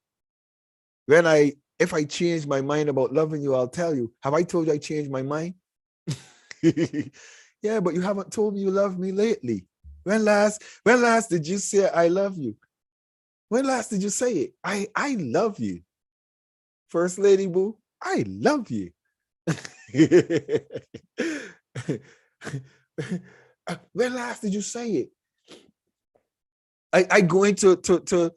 if I change my mind about loving you, I'll tell you. Have I told you I changed my mind? Yeah, but you haven't told me you love me lately. When last did you say I love you? When last did you say it? I love you. First Lady Boo, I love you. When last did you say it? I go in to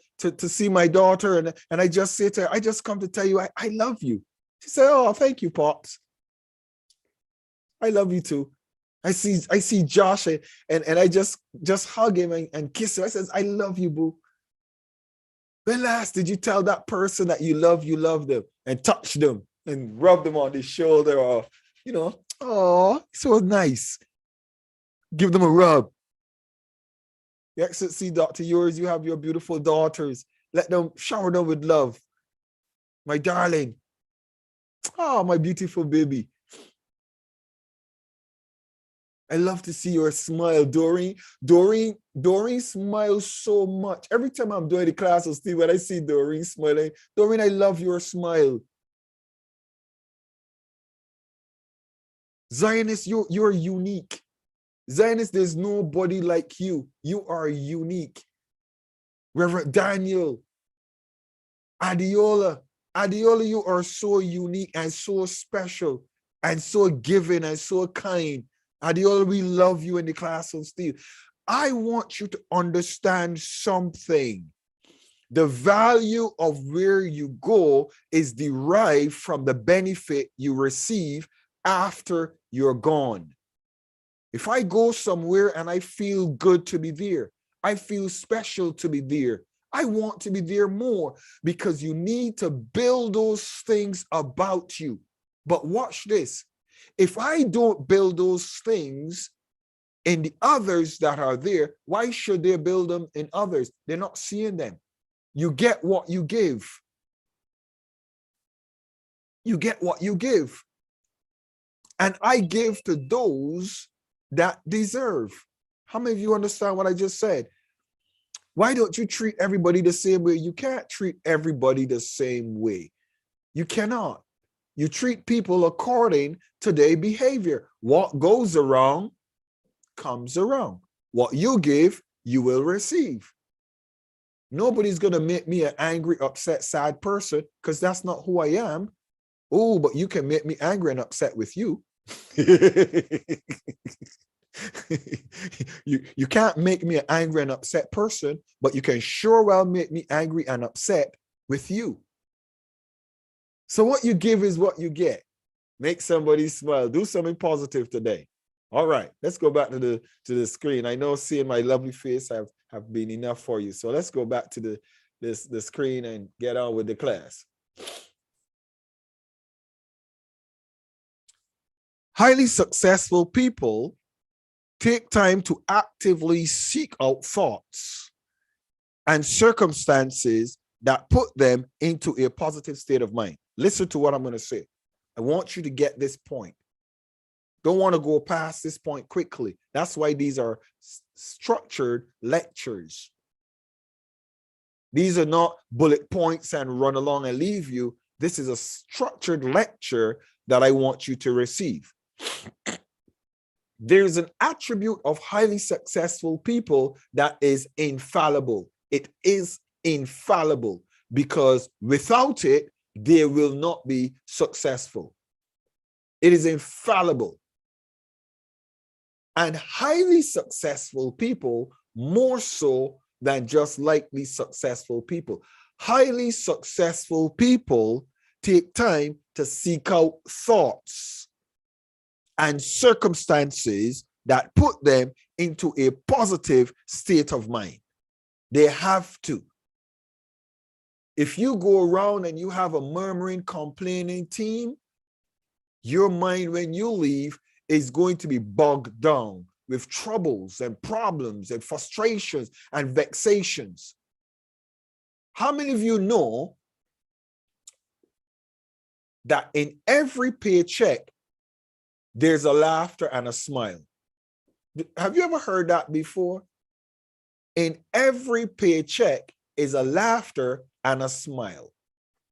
see my daughter and I just say to her, I just come to tell you I love you. She said, oh, thank you, Pops. I love you too. I see Josh and I just hug him and kiss him. I says, I love you, boo. When last did you tell that person that you love them and touch them and rub them on the shoulder, or, you know, Oh, so nice. Give them a rub. Your Excellency, Dr. Yours, you have your beautiful daughters. Let them shower them with love. My darling. Oh, my beautiful baby. I love to see your smile, Doreen. Doreen smiles so much. Every time I'm doing the class of Steve, when I see Doreen smiling, Doreen, I love your smile. Zionist, you're unique. Zionist, there's nobody like you. You are unique. Reverend Daniel, Adiola, you are so unique and so special and so giving and so kind. Adiola, we love you in the class of Steel. I want you to understand something. The value of where you go is derived from the benefit you receive after you're gone. If I go somewhere and I feel good to be there, I feel special to be there, I want to be there more, because you need to build those things about you. But watch this. If I don't build those things in the others that are there, why should they build them in others? They're not seeing them. You get what you give. You get what you give. And I give to those that deserve. How many of you understand what I just said? Why don't you treat everybody the same way? You can't treat everybody the same way. You cannot. You treat people according to their behavior. What goes around comes around. What you give, you will receive. Nobody's going to make me an angry, upset, sad person, because that's not who I am. Oh, but you can make me angry and upset with you. You can't make me an angry and upset person, but you can sure well make me angry and upset with you. So what you give is what you get. Make somebody smile. Do something positive today. All right, let's go back to the screen. I know seeing my lovely face have been enough for you. So let's go back to the screen and get on with the class. Highly successful people take time to actively seek out thoughts and circumstances that put them into a positive state of mind. Listen to what I'm going to say. I want you to get this point. Don't want to go past this point quickly. That's why these are structured lectures. These are not bullet points and run along and leave you. This is a structured lecture that I want you to receive. There's an attribute of highly successful people that is infallible. It is infallible, because without it, they will not be successful. It is infallible. And highly successful people, more so than just likely successful people. Highly successful people take time to seek out thoughts and circumstances that put them into a positive state of mind. They have to. If you go around and you have a murmuring, complaining team, your mind when you leave is going to be bogged down with troubles and problems and frustrations and vexations. How many of you know that in every paycheck, there's a laughter and a smile? Have you ever heard that before? In every paycheck is a laughter and a smile.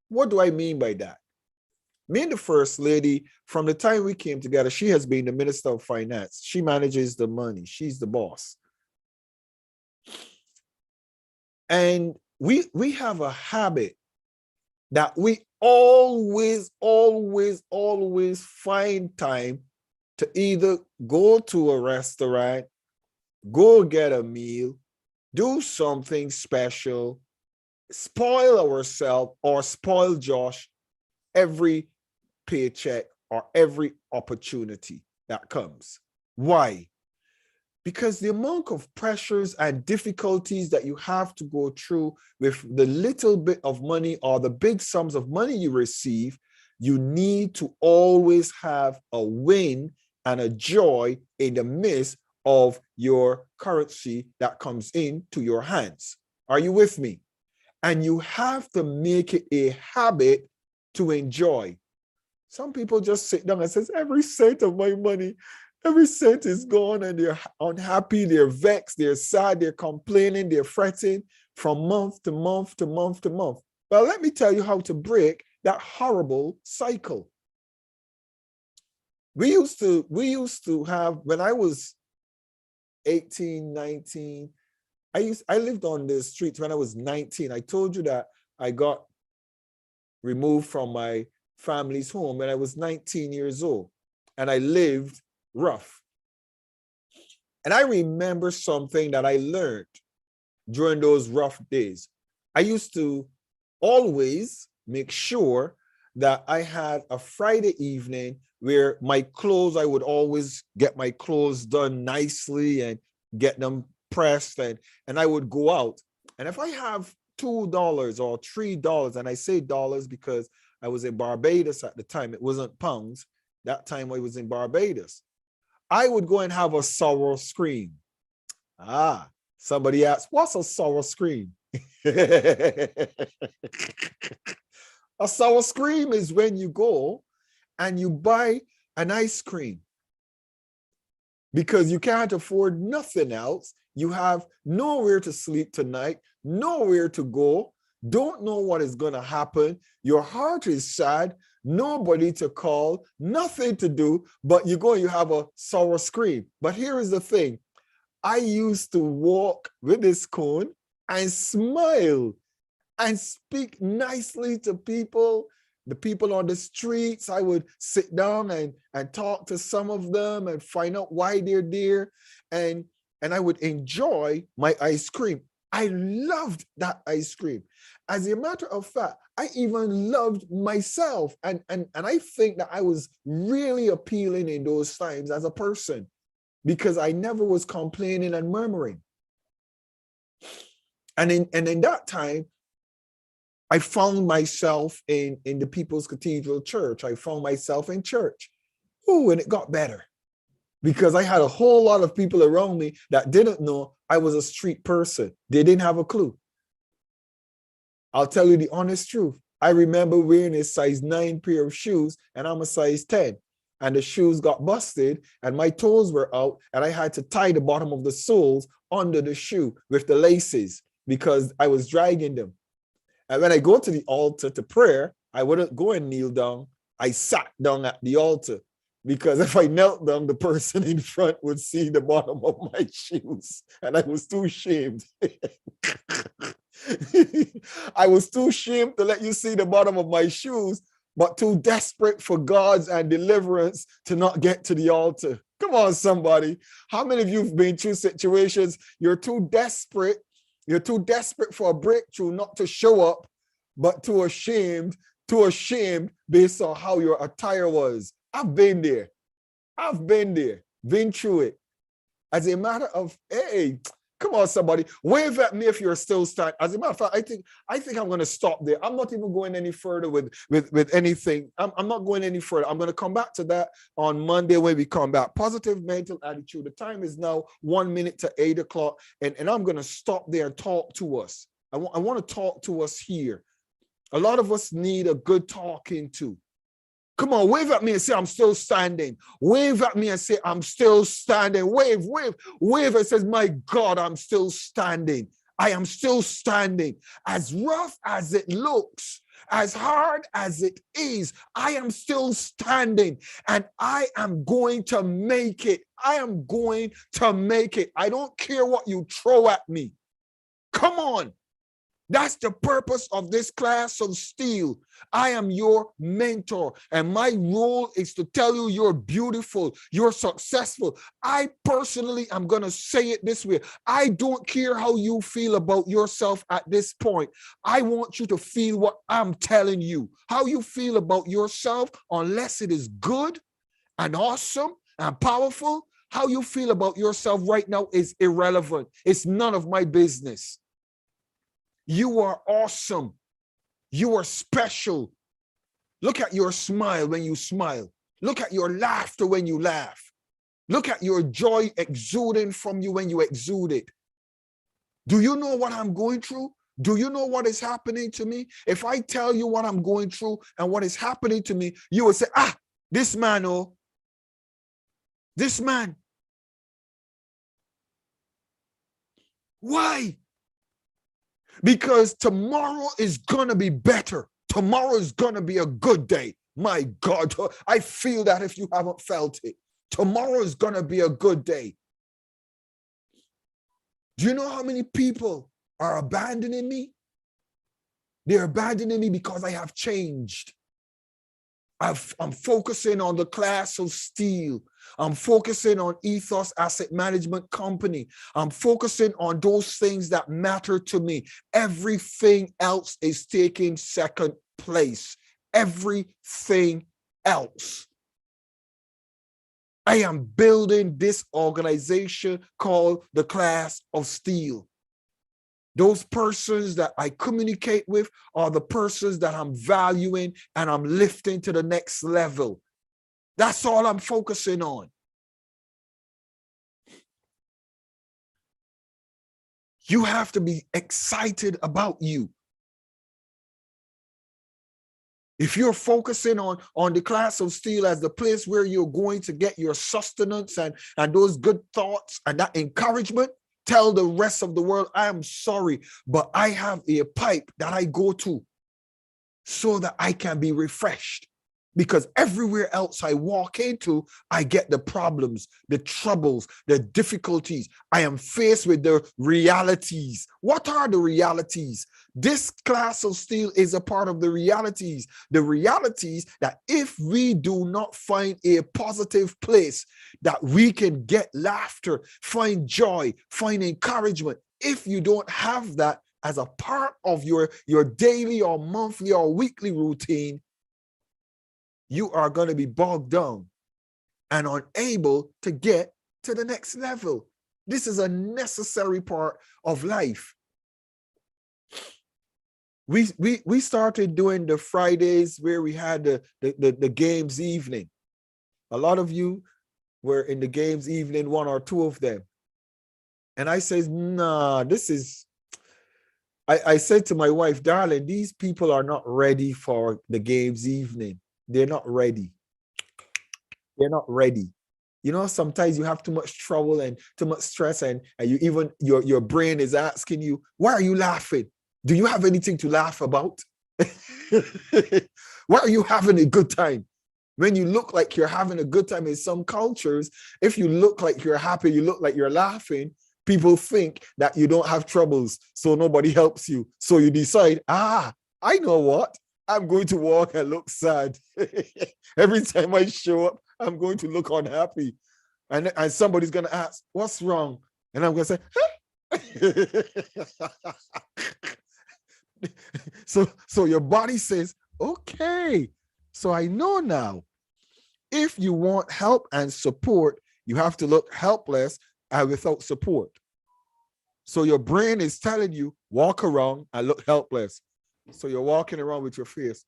What do I mean by that? Me and the First Lady, from the time we came together, she has been the Minister of Finance. She manages the money. She's the boss. And we have a habit that we always find time to either go to a restaurant, go get a meal, do something special, spoil ourselves or spoil Josh every paycheck or every opportunity that comes. Why? Because the amount of pressures and difficulties that you have to go through with the little bit of money or the big sums of money you receive, You need to always have a win and a joy in the midst of your currency that comes into your hands. Are you with me? And you have to make it a habit to enjoy. Some people just sit down and says, every cent of my money, every cent is gone, and they're unhappy, they're vexed, they're sad, they're complaining, they're fretting from month to month to month to month. But let me tell you how to break that horrible cycle. We used to have, when I was 18, 19, I lived on the streets when I was 19. I told you that I got removed from my family's home when I was 19 years old, and I lived rough. And I remember something that I learned during those rough days. I used to always make sure that I had a Friday evening where my clothes, I would always get my clothes done nicely and get them pressed, and I would go out. And if I have $2 or $3, and I say dollars because I was in Barbados at the time, it wasn't pounds. That time I was in Barbados. I would go and have a sour scream. Somebody asked, what's a sour scream? A sour scream is when you go and you buy an ice cream because you can't afford nothing else. You have nowhere to sleep tonight, nowhere to go, don't know what is going to happen. Your heart is sad, nobody to call, nothing to do, but you go and you have a sour scream. But here is the thing. I used to walk with this cone and smile and speak nicely to people, the people on the streets. I would sit down and talk to some of them and find out why they're there. And I would enjoy my ice cream. I loved that ice cream. As a matter of fact, I even loved myself. And I think that I was really appealing in those times as a person because I never was complaining and murmuring. And in that time, I found myself in the People's Cathedral Church. I found myself in church. Ooh, and it got better because I had a whole lot of people around me that didn't know I was a street person. They didn't have a clue. I'll tell you the honest truth. I remember wearing a size 9 pair of shoes and I'm a size 10. And the shoes got busted and my toes were out and I had to tie the bottom of the soles under the shoe with the laces because I was dragging them. And when I go to the altar to prayer, I wouldn't go and kneel down. I sat down at the altar because if I knelt down, the person in front would see the bottom of my shoes. And I was too ashamed. I was too ashamed to let you see the bottom of my shoes, but too desperate for God's and deliverance to not get to the altar. Come on, somebody. How many of you have been through situations you're too desperate for a breakthrough not to show up, but too ashamed based on how your attire was? I've been there. Been through it. As a matter of, hey, come on, somebody, wave at me if you're still standing. As a matter of fact, I think I'm going to stop there. I'm not even going any further with anything. I'm not going any further. I'm going to come back to that on Monday when we come back. Positive mental attitude. The time is now 1 minute to 8 o'clock, and I'm going to stop there and talk to us. I want to talk to us here. A lot of us need a good talking to. Come on, wave at me and say, I'm still standing. Wave at me and say, I'm still standing. Wave. It says, my God, I'm still standing. I am still standing. As rough as it looks, as hard as it is, I am still standing. And I am going to make it. I am going to make it. I don't care what you throw at me. Come on. That's the purpose of this class of Steele. I am your mentor, and my role is to tell you you're beautiful, you're successful. I personally am going to say it this way. I don't care how you feel about yourself at this point. I want you to feel what I'm telling you. How you feel about yourself, unless it is good and awesome and powerful, how you feel about yourself right now is irrelevant. It's none of my business. You are awesome. You are special. Look at your smile when you smile. Look at your laughter when you laugh. Look at your joy exuding from you when you exude it. Do you know what I'm going through? Do you know what is happening to me? If I tell you what I'm going through and what is happening to me, you will say, ah, this man, oh, this man. Why? Because tomorrow is going to be better. Tomorrow is going to be a good day. My God, I feel that if you haven't felt it. Tomorrow is going to be a good day. Do you know how many people are abandoning me? They're abandoning me because I have changed. I'm focusing on the class of Steele. I'm focusing on Ethos Asset Management Company. I'm focusing on those things that matter to me. Everything else is taking second place. Everything else. I am building this organization called the Class of Steele. Those persons that I communicate with are the persons that I'm valuing and I'm lifting to the next level. That's all I'm focusing on. You have to be excited about you. If you're focusing on the Class of Steele as the place where you're going to get your sustenance and those good thoughts and that encouragement, tell the rest of the world, I am sorry, but I have a pipe that I go to so that I can be refreshed. Because everywhere else I walk into, I get the problems, the troubles, the difficulties. I am faced with the realities. What are the realities? This Class of Steele is a part of the realities. The realities that if we do not find a positive place that we can get laughter, find joy, find encouragement, if you don't have that as a part of your daily or monthly or weekly routine, you are going to be bogged down and unable to get to the next level. This is a necessary part of life. We started doing the Fridays where we had the games evening. A lot of you were in the games evening, one or two of them. And I said, nah, I said to my wife, darling, these people are not ready for the games evening. They're not ready. They're not ready. You know, sometimes you have too much trouble and too much stress, and you even your brain is asking you, why are you laughing? Do you have anything to laugh about? Why are you having a good time? When you look like you're having a good time in some cultures, if you look like you're happy, you look like you're laughing, people think that you don't have troubles, so nobody helps you. So you decide, I know what? I'm going to walk and look sad. Every time I show up, I'm going to look unhappy. And somebody's going to ask, what's wrong? And I'm going to say, so your body says, okay, so I know now. If you want help and support, you have to look helpless and without support. So your brain is telling you, walk around and look helpless. So you're walking around with your face.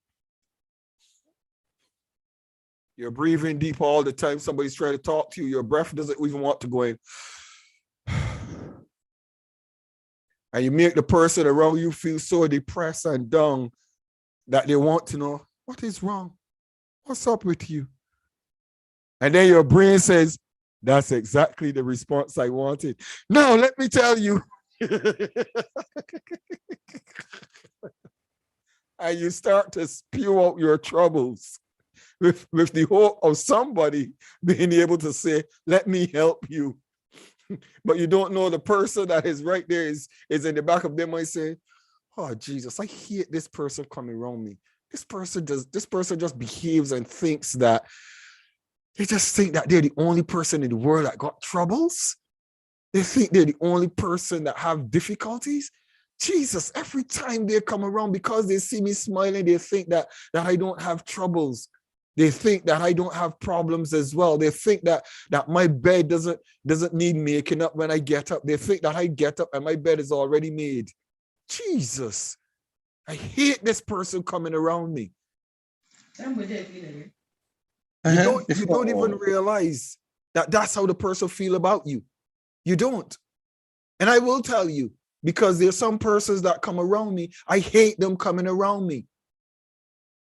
You're breathing deep all the time. Somebody's trying to talk to you. Your breath doesn't even want to go in. And you make the person around you feel so depressed and down that they want to know, what is wrong? What's up with you? And then your brain says, that's exactly the response I wanted. No, let me tell you. And you start to spew out your troubles with the hope of somebody being able to say, let me help you. But you don't know the person that is right there is in the back of their mind saying, oh, Jesus, I hate this person coming around me. This person just behaves and thinks that, they just think that they're the only person in the world that got troubles. They think they're the only person that have difficulties. Jesus, every time they come around, because they see me smiling, they think that I don't have troubles. They think that I don't have problems as well. They think that my bed doesn't need making up when I get up. They think that I get up and my bed is already made. Jesus, I hate this person coming around me. You don't even realize that that's how the person feel about you. You don't. And I will tell you, because there's some persons that come around me, I hate them coming around me.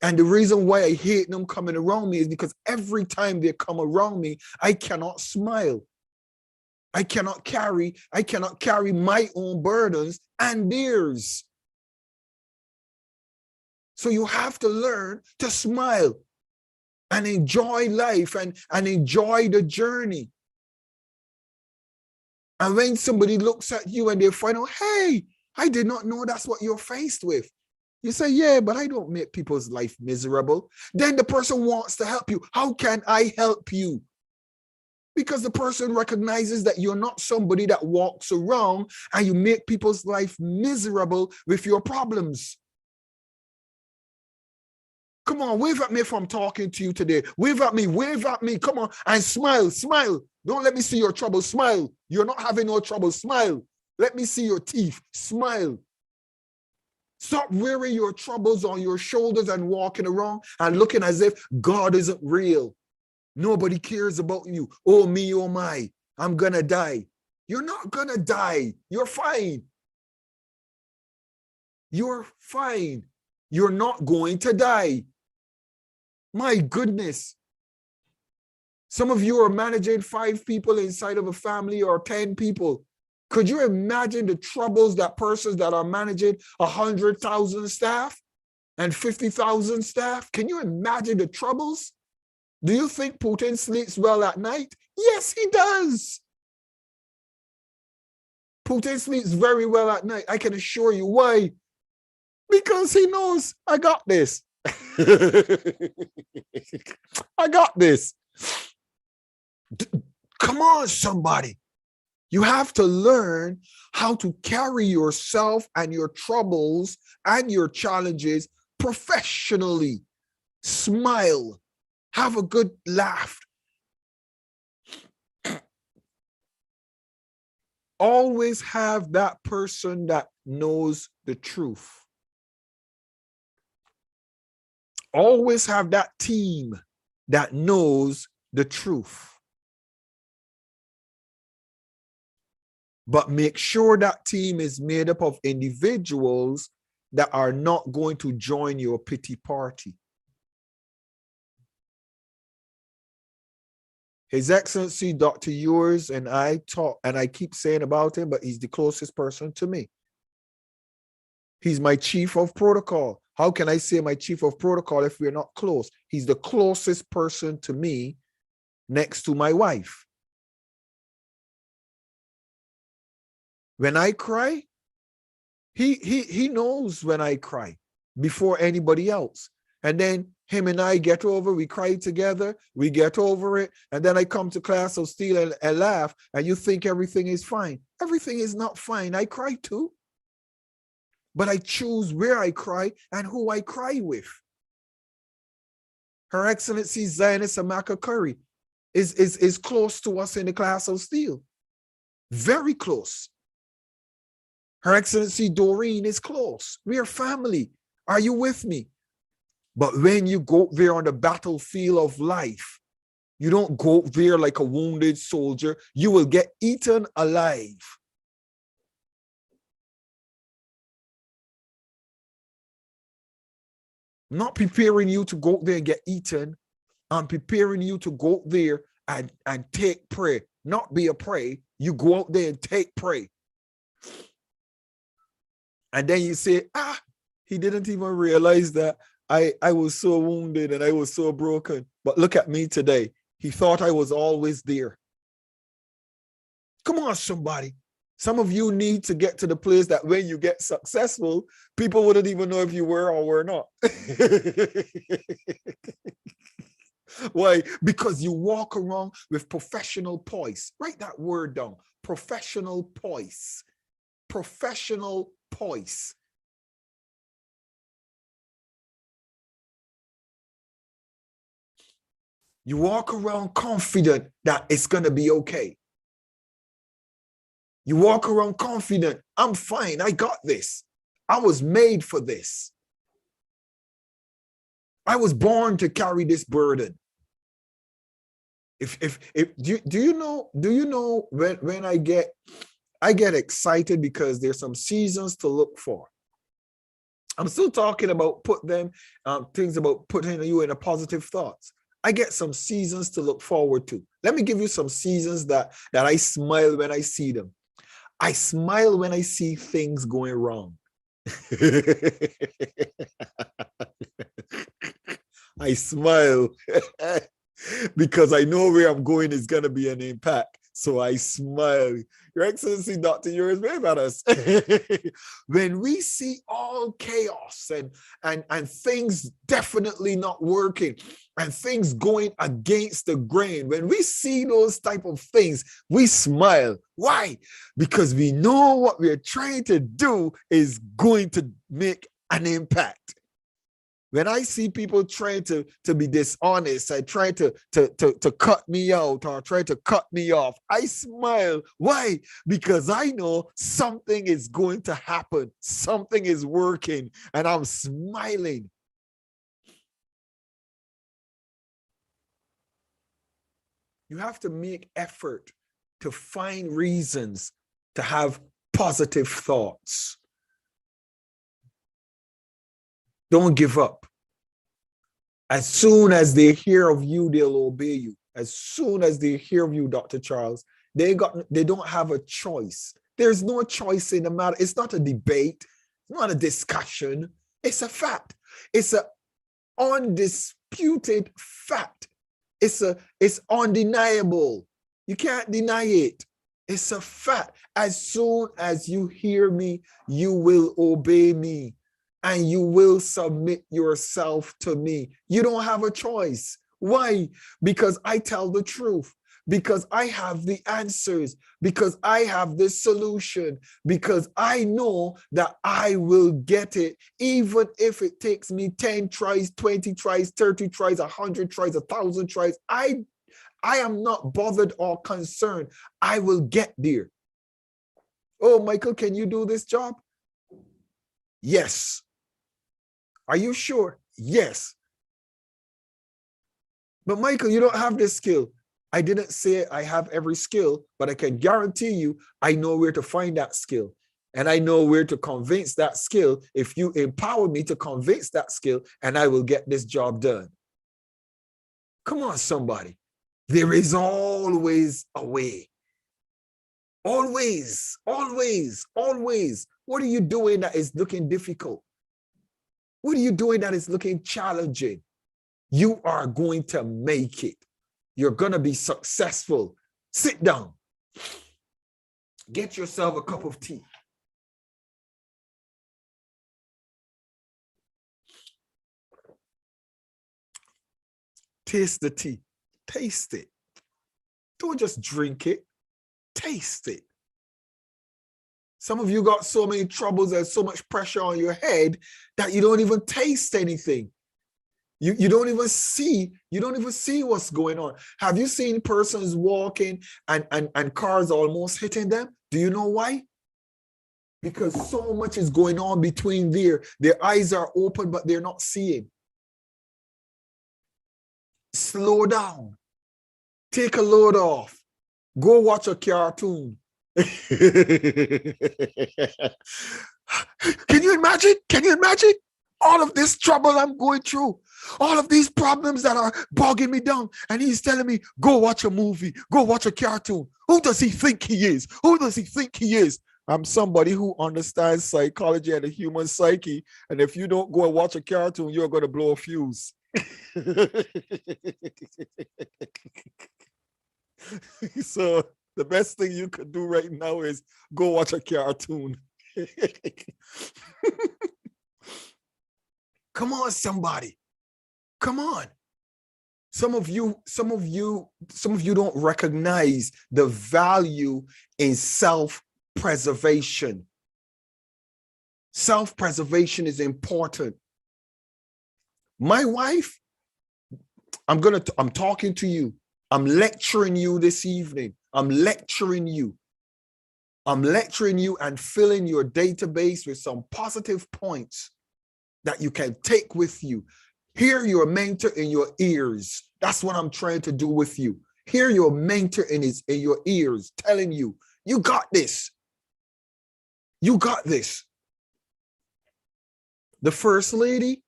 And the reason why I hate them coming around me is because every time they come around me, I cannot smile. I cannot carry my own burdens and theirs. So you have to learn to smile and enjoy life and enjoy the journey. And when somebody looks at you and they find out, hey, I did not know that's what you're faced with. You say, yeah, but I don't make people's life miserable. Then the person wants to help you. How can I help you? Because the person recognizes that you're not somebody that walks around and you make people's life miserable with your problems. Come on, wave at me if I'm talking to you today. Wave at me, come on, and smile, smile. Don't let me see your trouble, smile. You're not having no trouble, smile. Let me see your teeth, smile. Stop wearing your troubles on your shoulders and walking around and looking as if God isn't real. Nobody cares about you. Oh, me, oh, my, I'm gonna die. You're not gonna die. You're fine. You're fine. You're not going to die. My goodness. Some of you are managing 5 people inside of a family or 10 people. Could you imagine the troubles that persons that are managing 100,000 staff and 50,000 staff? Can you imagine the troubles? Do you think Putin sleeps well at night? Yes, he does. Putin sleeps very well at night. I can assure you. Why? Because he knows I got this. I got this. Come on, somebody. You have to learn how to carry yourself and your troubles and your challenges professionally. Smile. Have a good laugh. Always have that person that knows the truth. Always have that team that knows the truth. But make sure that team is made up of individuals that are not going to join your pity party. His Excellency, Dr. Ewers, and I talk, and I keep saying about him, but he's the closest person to me. He's my chief of protocol. How can I say my chief of protocol if we're not close? He's the closest person to me next to my wife. When I cry, he knows when I cry before anybody else. And then him and I get over, we cry together, we get over it. And then I come to class of Steele and laugh, and you think everything is fine. Everything is not fine. I cry too. But I choose where I cry and who I cry with. Her Excellency Zionist Amaka Curry is close to us in the class of Steele. Very close. Her Excellency Doreen is close. We are family. Are you with me? But when you go there on the battlefield of life, you don't go there like a wounded soldier. You will get eaten alive. I'm not preparing you to go there and get eaten. I'm preparing you to go there and take prey, not be a prey. You go out there and take prey. And then you say, he didn't even realize that I was so wounded and I was so broken. But look at me today. He thought I was always there. Come on, somebody. Some of you need to get to the place that when you get successful, people wouldn't even know if you were or were not. Why? Because you walk around with professional poise. Write that word down. Professional poise. Professional poise. You walk around confident that it's going to be okay. You walk around confident, I'm fine, I got this. I was made for this. I was born to carry this burden. If do you know when I get excited because there's some seasons to look for. I'm still talking about things about putting you in a positive thoughts. I get some seasons to look forward to. Let me give you some seasons that I smile when I see them. I smile when I see things going wrong. I smile because I know where I'm going is going to be an impact. So I smile. Your Excellency, Dr. Yours, wave at us. When we see all chaos and things definitely not working and things going against the grain, when we see those type of things, we smile. Why? Because we know what we're trying to do is going to make an impact. When I see people trying to be dishonest and trying to cut me out or try to cut me off, I smile. Why? Because I know something is going to happen. Something is working, and I'm smiling. You have to make effort to find reasons to have positive thoughts. Don't give up. As soon as they hear of you, they'll obey you. As soon as they hear of you, Dr. Charles, they don't have a choice. There's no choice in the matter. It's not a debate. It's not a discussion. It's a fact. It's an undisputed fact. It's undeniable. You can't deny it. It's a fact. As soon as you hear me, you will obey me. And you will submit yourself to me. You don't have a choice. Why? Because I tell the truth. Because I have the answers. Because I have the solution. Because I know that I will get it, even if it takes me 10 tries, 20 tries, 30 tries, 100 tries, 1,000 tries. I am not bothered or concerned. I will get there. Oh, Michael, can you do this job? Yes. Are you sure? Yes. But Michael, you don't have this skill. I didn't say I have every skill, but I can guarantee you, I know where to find that skill. And I know where to convince that skill. If you empower me to convince that skill, and I will get this job done. Come on, somebody. There is always a way. Always, always, always. What are you doing that is looking difficult? What are you doing that is looking challenging? You are going to make it. You're going to be successful. Sit down. Get yourself a cup of tea. Taste the tea. Taste it. Don't just drink it. Taste it. Some of you got so many troubles and so much pressure on your head that you don't even taste anything. You don't even see what's going on. Have you seen persons walking and cars almost hitting them? Do you know why? Because so much is going on between there. Their eyes are open, but they're not seeing. Slow down. Take a load off. Go watch a cartoon. Can you imagine? Can you imagine all of this trouble I'm going through? All of these problems that are bogging me down. And he's telling me, go watch a movie, go watch a cartoon. Who does he think he is? Who does he think he is? I'm somebody who understands psychology and the human psyche. And if you don't go and watch a cartoon, you're going to blow a fuse. So the best thing you could do right now is go watch a cartoon. Come on, somebody. Come on. Some of you don't recognize the value in self-preservation. Self-preservation is important. My wife, I'm talking to you. I'm lecturing you this evening. I'm lecturing you and filling your database with some positive points that you can take with you. Hear your mentor in your ears. That's what I'm trying to do with you. Hear your mentor in your ears telling you, you got this. You got this. The first lady,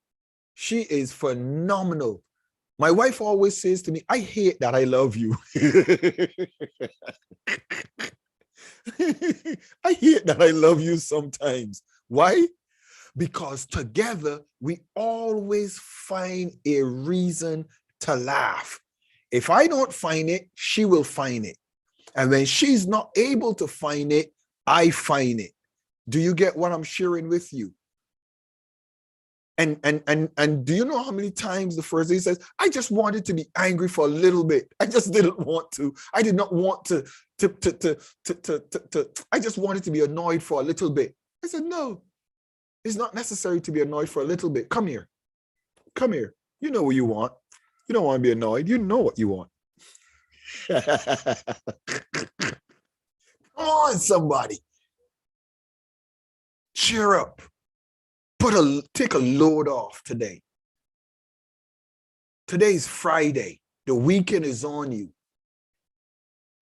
she is phenomenal. My wife always says to me, I hate that I love you. I hate that I love you sometimes. Why? Because together we always find a reason to laugh. If I don't find it, she will find it. And when she's not able to find it, I find it. Do you get what I'm sharing with you? And do you know how many times the first lady says, I just wanted to be angry for a little bit. I just didn't want to. I did not want to I just wanted to be annoyed for a little bit. I said, no, it's not necessary to be annoyed for a little bit. Come here. Come here. You know what you want. You don't want to be annoyed. You know what you want. Come on, somebody. Cheer up. Take a load off today. Today's Friday. The weekend is on you.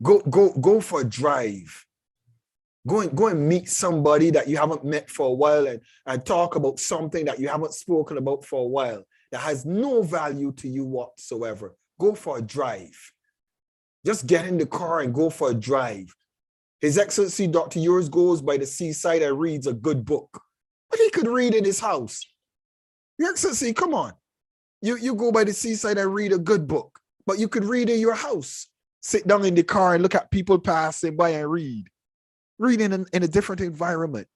Go for a drive. Go and meet somebody that you haven't met for a while and talk about something that you haven't spoken about for a while that has no value to you whatsoever. Go for a drive. Just get in the car and go for a drive. His Excellency Dr. Yours goes by the seaside and reads a good book. But he could read in his house. Your Excellency, come on. You go by the seaside and read a good book, but you could read in your house. Sit down in the car and look at people passing by and read. Read in a different environment.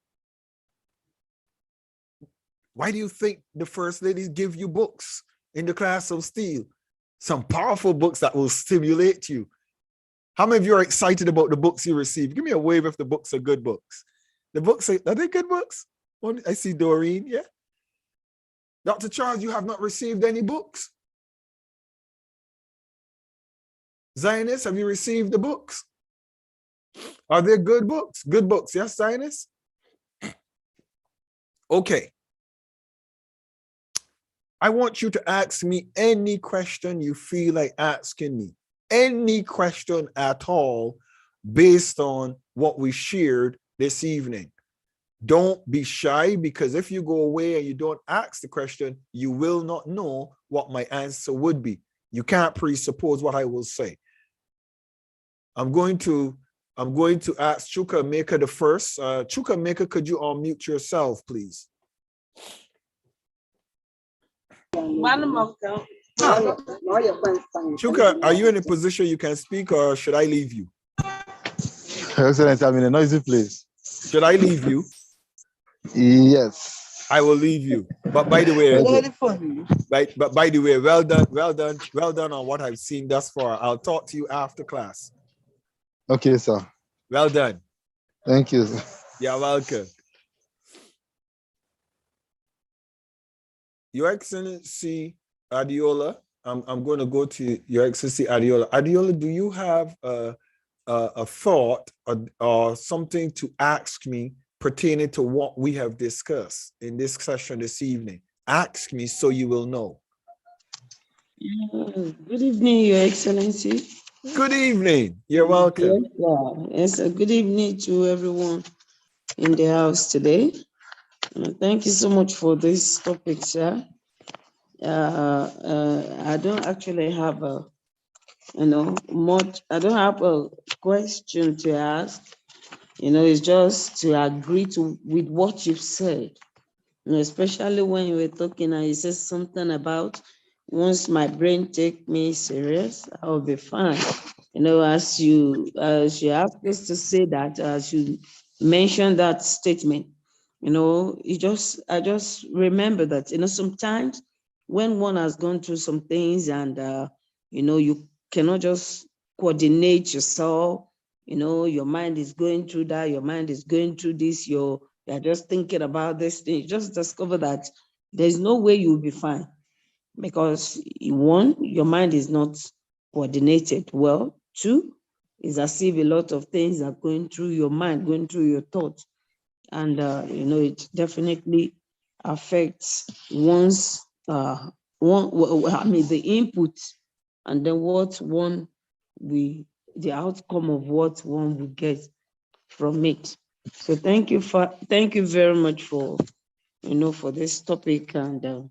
Why do you think the first ladies give you books in the class of Steele? Some powerful books that will stimulate you. How many of you are excited about the books you receive? Give me a wave if the books are good books. The books, are they good books? I see Doreen, yeah. Dr. Charles, you have not received any books. Zionist, have you received the books? Are they good books? Good books, yes, Zionist? Okay. I want you to ask me any question you feel like asking me. Any question at all based on what we shared this evening. Don't be shy, because if you go away and you don't ask the question, you will not know what my answer would be. You can't presuppose what I will say. I'm going to ask Chuka Maker the first. Chuka Maker, could you unmute yourself, please? Chuka, are you in a position you can speak, or should I leave you? Excellency, I'm in a noisy place. Should I leave you? Yes. I will leave you. But by the way, well done on what I've seen thus far. I'll talk to you after class. Okay, sir. Well done. Thank you, sir. You're welcome. Your Excellency Adiola, I'm going to go to Your Excellency Adiola. Adiola, do you have a thought or something to ask me pertaining to what we have discussed in this session this evening? Ask me so you will know. Good evening, Your Excellency. Good evening. You're welcome. Yes, good evening to everyone in the house today. Thank you so much for this topic, sir. I don't actually have I don't have a question to ask. It's just to agree with what you've said. Especially when you were talking and you said something about once my brain take me serious, I'll be fine. As you asked us to say that, as you mentioned that statement, I just remember that, sometimes when one has gone through some things and, you cannot just coordinate yourself, your mind is going through that, your mind is going through this, you're just thinking about this thing, you just discover that there's no way you'll be fine because one, your mind is not coordinated well. Two, it's as if a lot of things are going through your mind, going through your thoughts. And, it definitely affects one's the input, and then the outcome of what one will get from it. So thank you very much for this topic, and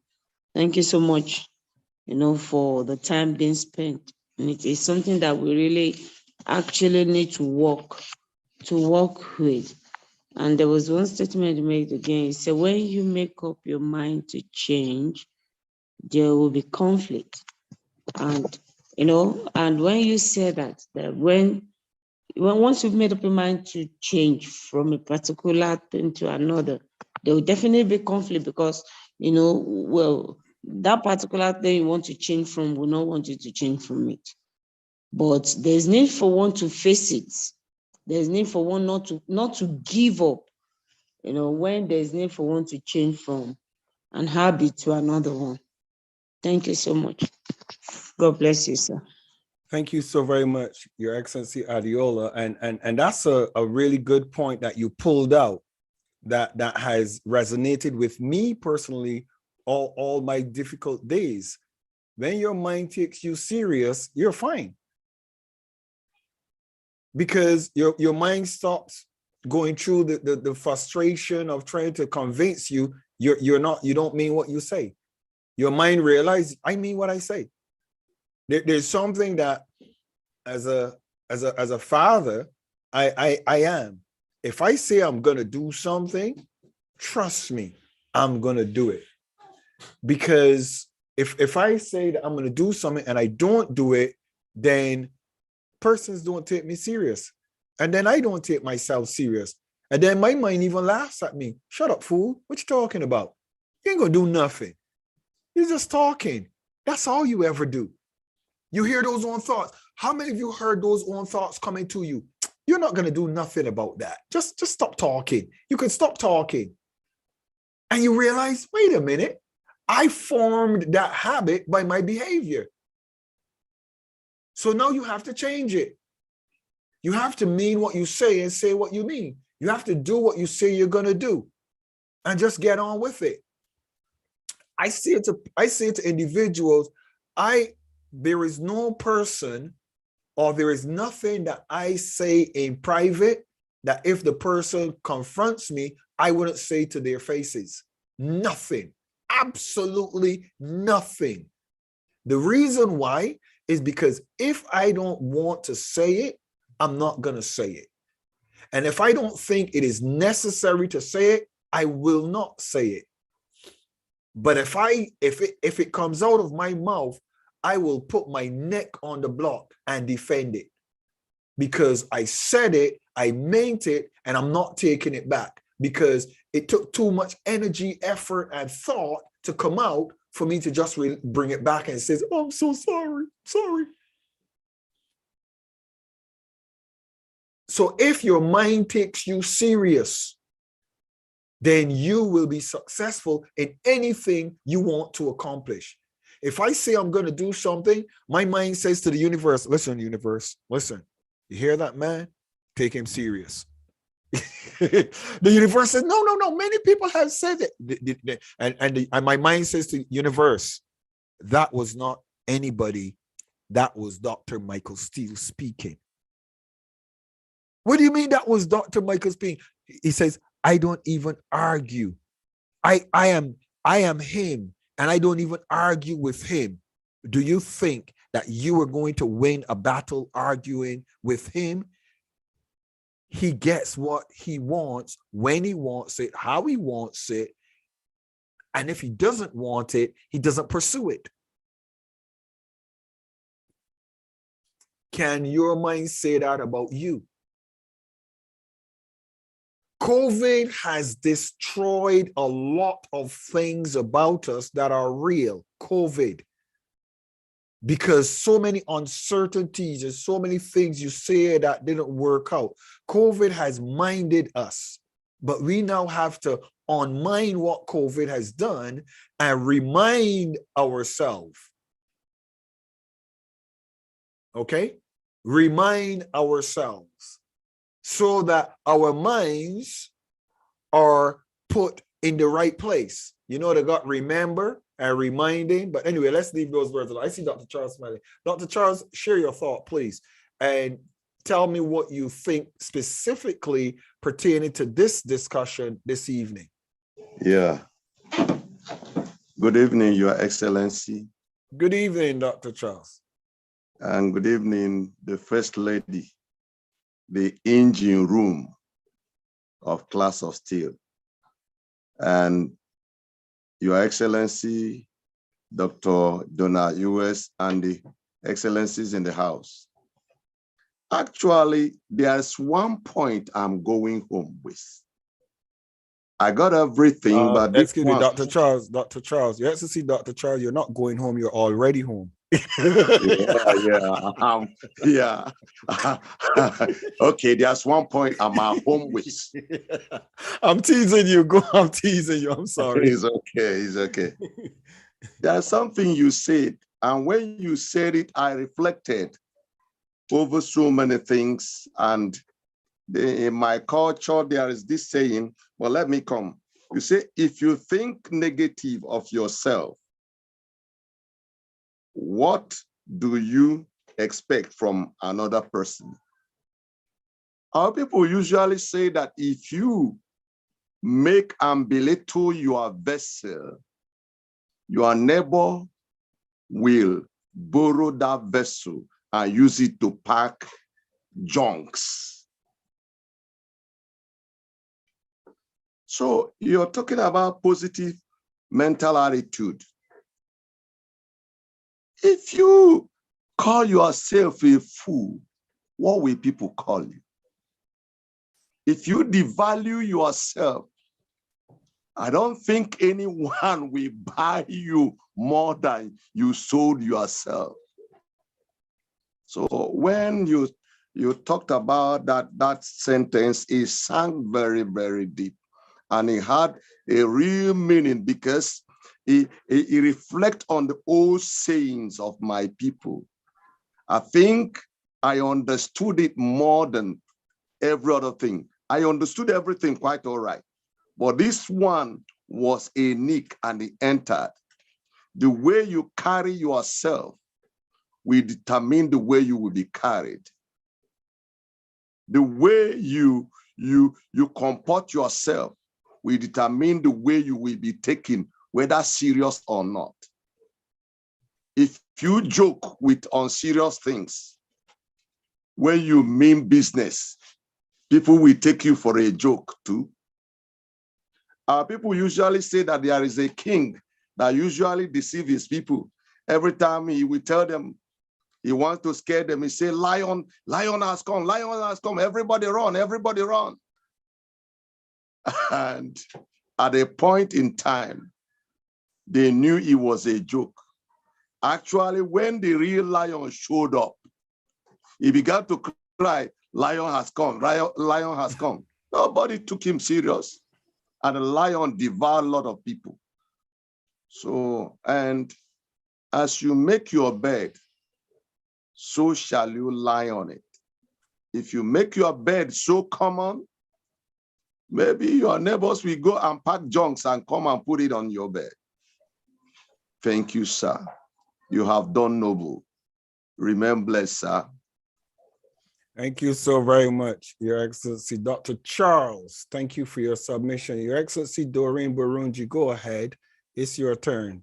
thank you so much for the time being spent. And it is something that we really actually need to work with. And there was one statement you made again. It said, when you make up your mind to change, there will be conflict. And and when you say that once you've made up your mind to change from a particular thing to another, there will definitely be conflict, because that particular thing you want to change from will not want you to change from it. But there's need for one to face it. There's need for one not to give up, when there's need for one to change from an habit to another one. Thank you so much. God bless you, sir. Thank you so very much, Your Excellency Adiola. And that's a really good point that you pulled out that has resonated with me personally all my difficult days. When your mind takes you serious, you're fine. Because your mind stops going through the frustration of trying to convince you you don't mean what you say. Your mind realizes, I mean what I say. There's something that as a father, I am. If I say I'm gonna do something, trust me, I'm gonna do it. Because if I say that I'm gonna do something and I don't do it, then persons don't take me serious. And then I don't take myself serious. And then my mind even laughs at me. Shut up, fool. What you talking about? You ain't gonna do nothing. You're just talking. That's all you ever do. You hear those own thoughts. How many of you heard those own thoughts coming to you? You're not going to do nothing about that. Just stop talking. You can stop talking. And you realize, wait a minute, I formed that habit by my behavior. So now you have to change it. You have to mean what you say and say what you mean. You have to do what you say you're going to do and just get on with it. I say it to individuals, there is no person or there is nothing that I say in private that if the person confronts me, I wouldn't say to their faces. Nothing. Absolutely nothing. The reason why is because if I don't want to say it, I'm not going to say it. And if I don't think it is necessary to say it, I will not say it. But if it comes out of my mouth, I will put my neck on the block and defend it because I said it, I meant it, and I'm not taking it back because it took too much energy, effort, and thought to come out for me to just bring it back and say, oh, I'm so sorry. So if your mind takes you serious, then you will be successful in anything you want to accomplish. If I say I'm going to do something, my mind says to the universe, listen, universe, listen, you hear that, man? Take him serious. The universe says, no, many people have said it. And my mind says to the universe, that was not anybody. That was Dr. Michael Steele speaking. What do you mean that was Dr. Michael speaking? He says, I don't even argue. I am him, and I don't even argue with him. Do you think that you are going to win a battle arguing with him? He gets what he wants, when he wants it, how he wants it. And if he doesn't want it, he doesn't pursue it. Can your mind say that about you? COVID has destroyed a lot of things about us that are real. COVID. Because so many uncertainties and so many things you say that didn't work out. COVID has minded us, but we now have to unmind what COVID has done and remind ourselves. Okay? Remind ourselves so that our minds are put in the right place. You know, they got remember, and reminding. But anyway, let's leave those words alone. I see Dr. Charles smiling. Dr. Charles, share your thought, please, and tell me what you think specifically pertaining to this discussion this evening. Yeah. Good evening, Your Excellency. Good evening, Dr. Charles. And good evening, the First Lady, the engine room of Class of Steele. And Your Excellency, Dr. Donald U.S. and the Excellencies in the House. Actually, there's one point I'm going home with. I got everything, but excuse me, Dr. Charles, Your Excellency, Dr. Charles, you're not going home, you're already home. Yeah. Okay, there's one point I'm at home with. I'm teasing you. I'm teasing you. I'm sorry. It's okay. There's something you said, and when you said it, I reflected over so many things. And in my culture, there is this saying, well, let me come. You say, if you think negative of yourself, what do you expect from another person? Our people usually say that if you make and belittle your vessel, your neighbor will borrow that vessel and use it to pack junks. So you're talking about positive mental attitude. If you call yourself a fool, what will people call you? If you devalue yourself, I don't think anyone will buy you more than you sold yourself. So when you talked about that sentence, it sank very, very deep. And it had a real meaning because it reflects on the old sayings of my people. I think I understood it more than every other thing. I understood everything quite all right. But this one was a nick and it entered. The way you carry yourself will determine the way you will be carried. The way you comport yourself will determine the way you will be taken, whether serious or not. If you joke with unserious things, when you mean business, people will take you for a joke too. People usually say that there is a king that usually deceives his people. Every time he will tell them he wants to scare them, he say, lion has come, everybody run, everybody run. And at a point in time, they knew it was a joke. Actually, when the real lion showed up, he began to cry, lion has come, lion has come. Nobody took him serious. And the lion devoured a lot of people. So, and as you make your bed, so shall you lie on it. If you make your bed so common, maybe your neighbors will go and pack junks and come and put it on your bed. Thank you, sir. You have done noble. Remain blessed, sir. Thank you so very much, Your Excellency. Dr. Charles, thank you for your submission. Your Excellency Doreen Burunji, go ahead. It's your turn.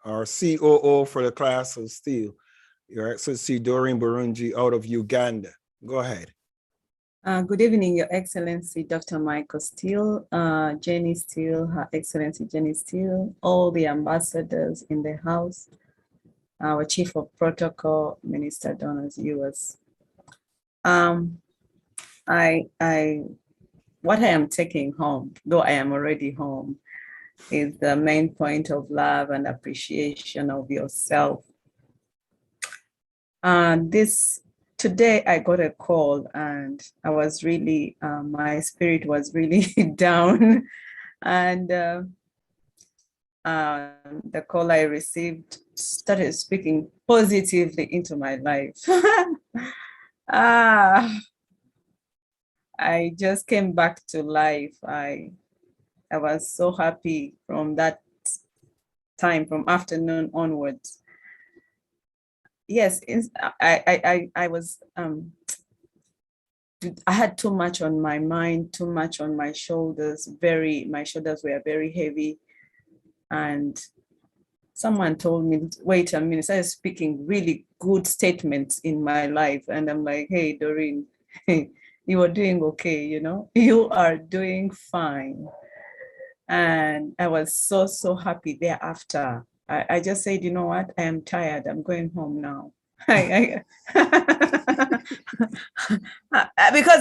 Our COO for the Class of Steele, Your Excellency Doreen Burunji out of Uganda. Go ahead. Good evening, Your Excellency, Dr. Michael Steele, Jenny Steele, Her Excellency Jenny Steele, all the ambassadors in the house, our Chief of Protocol, Minister Donald U.S. What I am taking home, though I am already home, is the main point of love and appreciation of yourself. Today I got a call and I was really, my spirit was really down. And the call I received started speaking positively into my life. I just came back to life. I was so happy from that time from afternoon onwards. Yes, I was I had too much on my mind, too much on my shoulders. My shoulders were very heavy, and someone told me, wait a minute, I was speaking really good statements in my life. And I'm like, hey, Doreen, you are doing okay, you are doing fine. And I was so happy thereafter. I just said, you know what, I am tired, I'm going home now. Because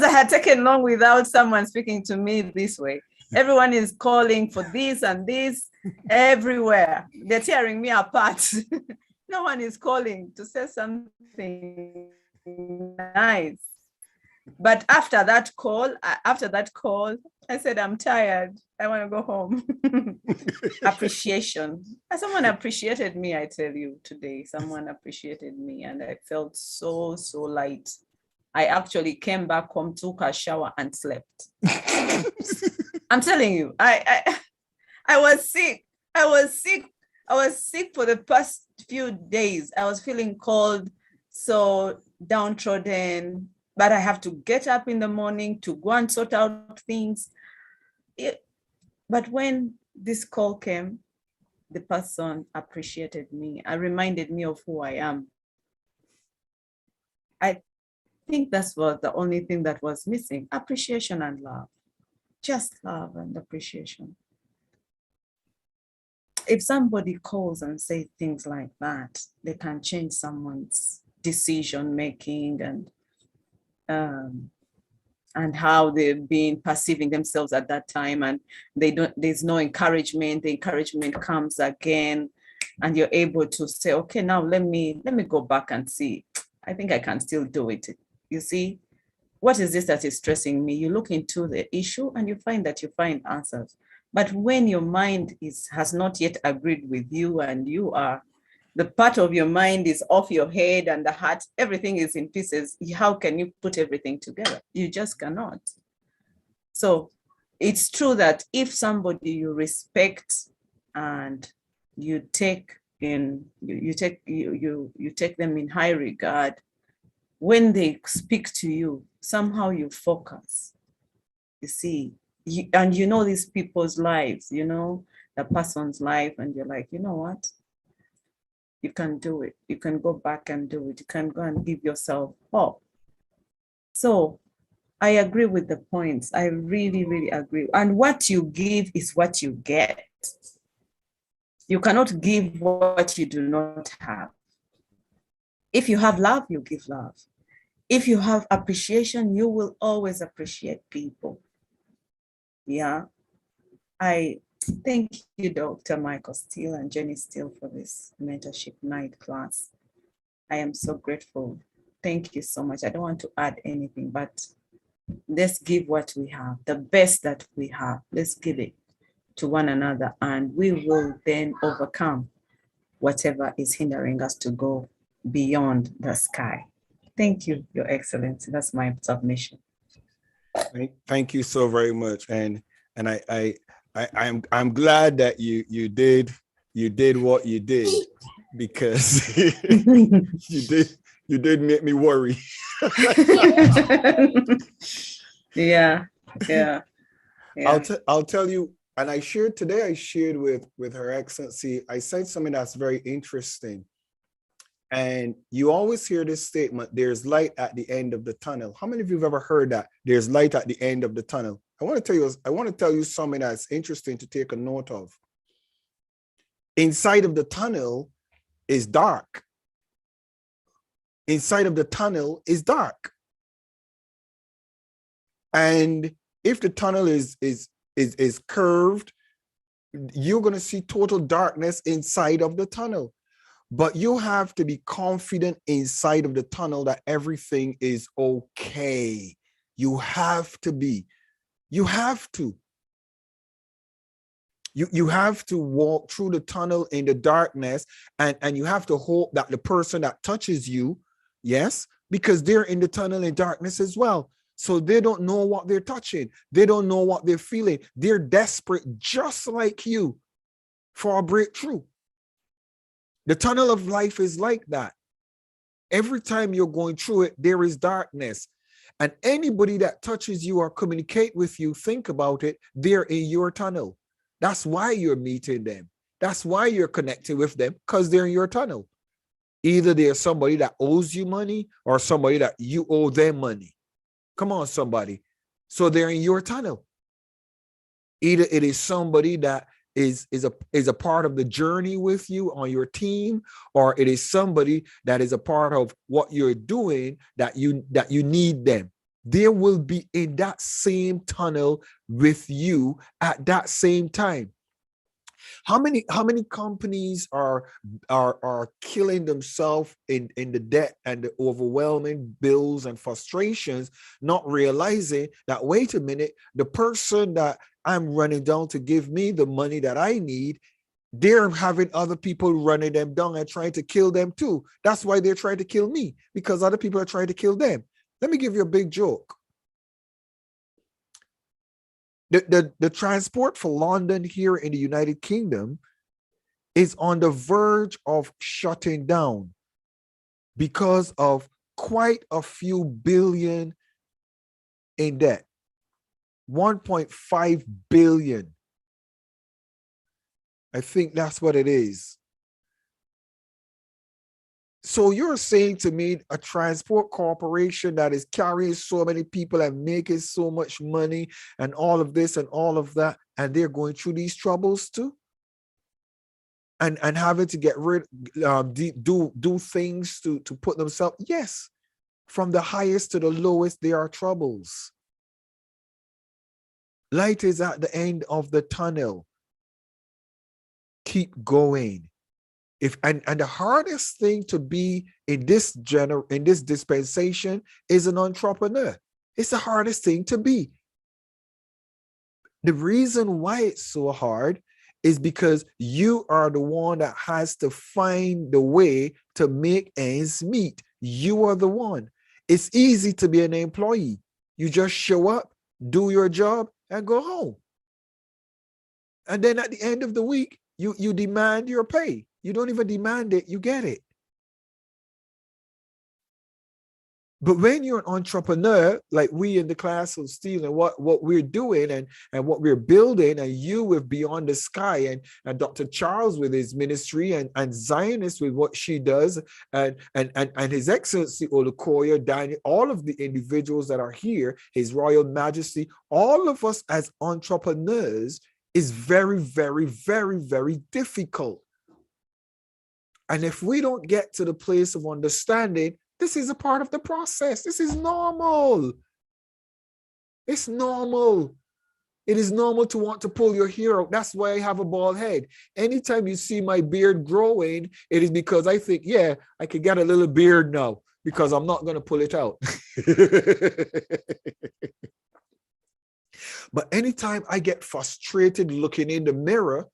I had taken long without someone speaking to me this way. Everyone is calling for this and this everywhere. They're tearing me apart. No one is calling to say something nice. But after that call, I said, I'm tired. I want to go home. Appreciation. Someone appreciated me, I tell you today. Someone appreciated me, and I felt so light. I actually came back home, took a shower, and slept. I'm telling you, I was sick. I was sick for the past few days. I was feeling cold, so downtrodden, but I have to get up in the morning to go and sort out things. But when this call came, the person appreciated me. I reminded me of who I am. I think that was the only thing that was missing: appreciation and love. Just love and appreciation. If somebody calls and says things like that, they can change someone's decision making and how they've been perceiving themselves at that time. And there's no encouragement. The encouragement comes again, and you're able to say, okay, now let me go back and see. I think I can still do it. You see, what is this that is stressing me? You look into the issue and you find answers. But when your mind has not yet agreed with you, and the part of your mind is off your head and the heart, everything is in pieces, how can you put everything together? You just cannot. So it's true that if somebody you respect and you take them in high regard, when they speak to you, somehow you focus. You see, and you know these people's lives, the person's life, and you're like, you know what? You can do it. You can go back and do it. You can go and give yourself hope. So I agree with the points. I really, really agree. And what you give is what you get. You cannot give what you do not have. If you have love, you give love. If you have appreciation, you will always appreciate people. Yeah. I thank you, Dr. Michael Steele and Jenny Steele, for this mentorship night class. I am so grateful. Thank you so much. I don't want to add anything, but let's give what we have, the best that we have. Let's give it to one another, and we will then overcome whatever is hindering us to go beyond the sky. Thank you, Your Excellency. That's my submission. Thank you so very much, and I'm glad that you did what you did, because you did make me worry. Yeah. I'll tell you, and I shared with Her Excellency, I said something that's very interesting. And you always hear this statement, there's light at the end of the tunnel. How many of you have ever heard that? There's light at the end of the tunnel. I want to tell you something that's interesting to take a note of. Inside of the tunnel is dark. Inside of the tunnel is dark. And if the tunnel is curved, you're going to see total darkness inside of the tunnel. But you have to be confident inside of the tunnel that everything is okay. You have to be. You have to. You have to walk through the tunnel in the darkness, and you have to hope that the person that touches you, yes, because they're in the tunnel in darkness as well. So they don't know what they're touching. They don't know what they're feeling. They're desperate, just like you, for a breakthrough. The tunnel of life is like that. Every time you're going through it, there is darkness. And anybody that touches you or communicate with you, think about it, they're in your tunnel. That's why you're meeting them. That's why you're connected with them, because they're in your tunnel. Either there's somebody that owes you money or somebody that you owe them money. Come on, somebody. So they're in your tunnel. Either it is somebody that is a part of the journey with you on your team, or it is somebody that is a part of what you're doing that you need them. They will be in that same tunnel with you at that same time. How many companies are killing themselves in the debt and the overwhelming bills and frustrations, not realizing that, wait a minute, the person that I'm running down to give me the money that I need, they're having other people running them down and trying to kill them too. That's why they're trying to kill me, because other people are trying to kill them. Let me give you a big joke. The transport for London here in the United Kingdom is on the verge of shutting down because of quite a few billion in debt. 1.5 billion. I think that's what it is. So you're saying to me a transport corporation that is carrying so many people and making so much money and all of this and all of that, and they're going through these troubles too? And having to get rid, do things to put themselves, yes, from the highest to the lowest, there are troubles. Light is at the end of the tunnel. Keep going. And the hardest thing to be in this dispensation is an entrepreneur. It's the hardest thing to be. The reason why it's so hard is because you are the one that has to find the way to make ends meet. You are the one. It's easy to be an employee. You just show up, do your job, and go home. And then at the end of the week, you demand your pay. You don't even demand it, you get it. But when you're an entrepreneur, like we in the class of Steele and what we're doing and what we're building, and you with Beyond the Sky and Dr. Charles with his ministry and Zionist with what she does, and His Excellency Olukoya, Daniel, all of the individuals that are here, His Royal Majesty, all of us as entrepreneurs is very, very, very, very difficult. And if we don't get to the place of understanding, this is a part of the process. This is normal. It's normal. It is normal to want to pull your hair out. That's why I have a bald head. Anytime you see my beard growing, it is because I think, yeah, I could get a little beard now because I'm not going to pull it out. But anytime I get frustrated looking in the mirror,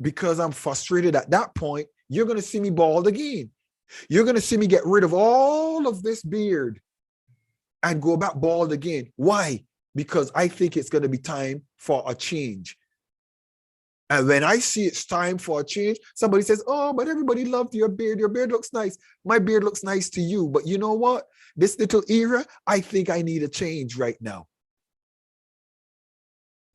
because I'm frustrated at that point, you're going to see me bald again. You're going to see me get rid of all of this beard and go back bald again. Why? Because I think it's going to be time for a change. And when I see it's time for a change, somebody says, oh, but everybody loved your beard. Your beard looks nice. My beard looks nice to you. But you know what? This little era, I think I need a change right now.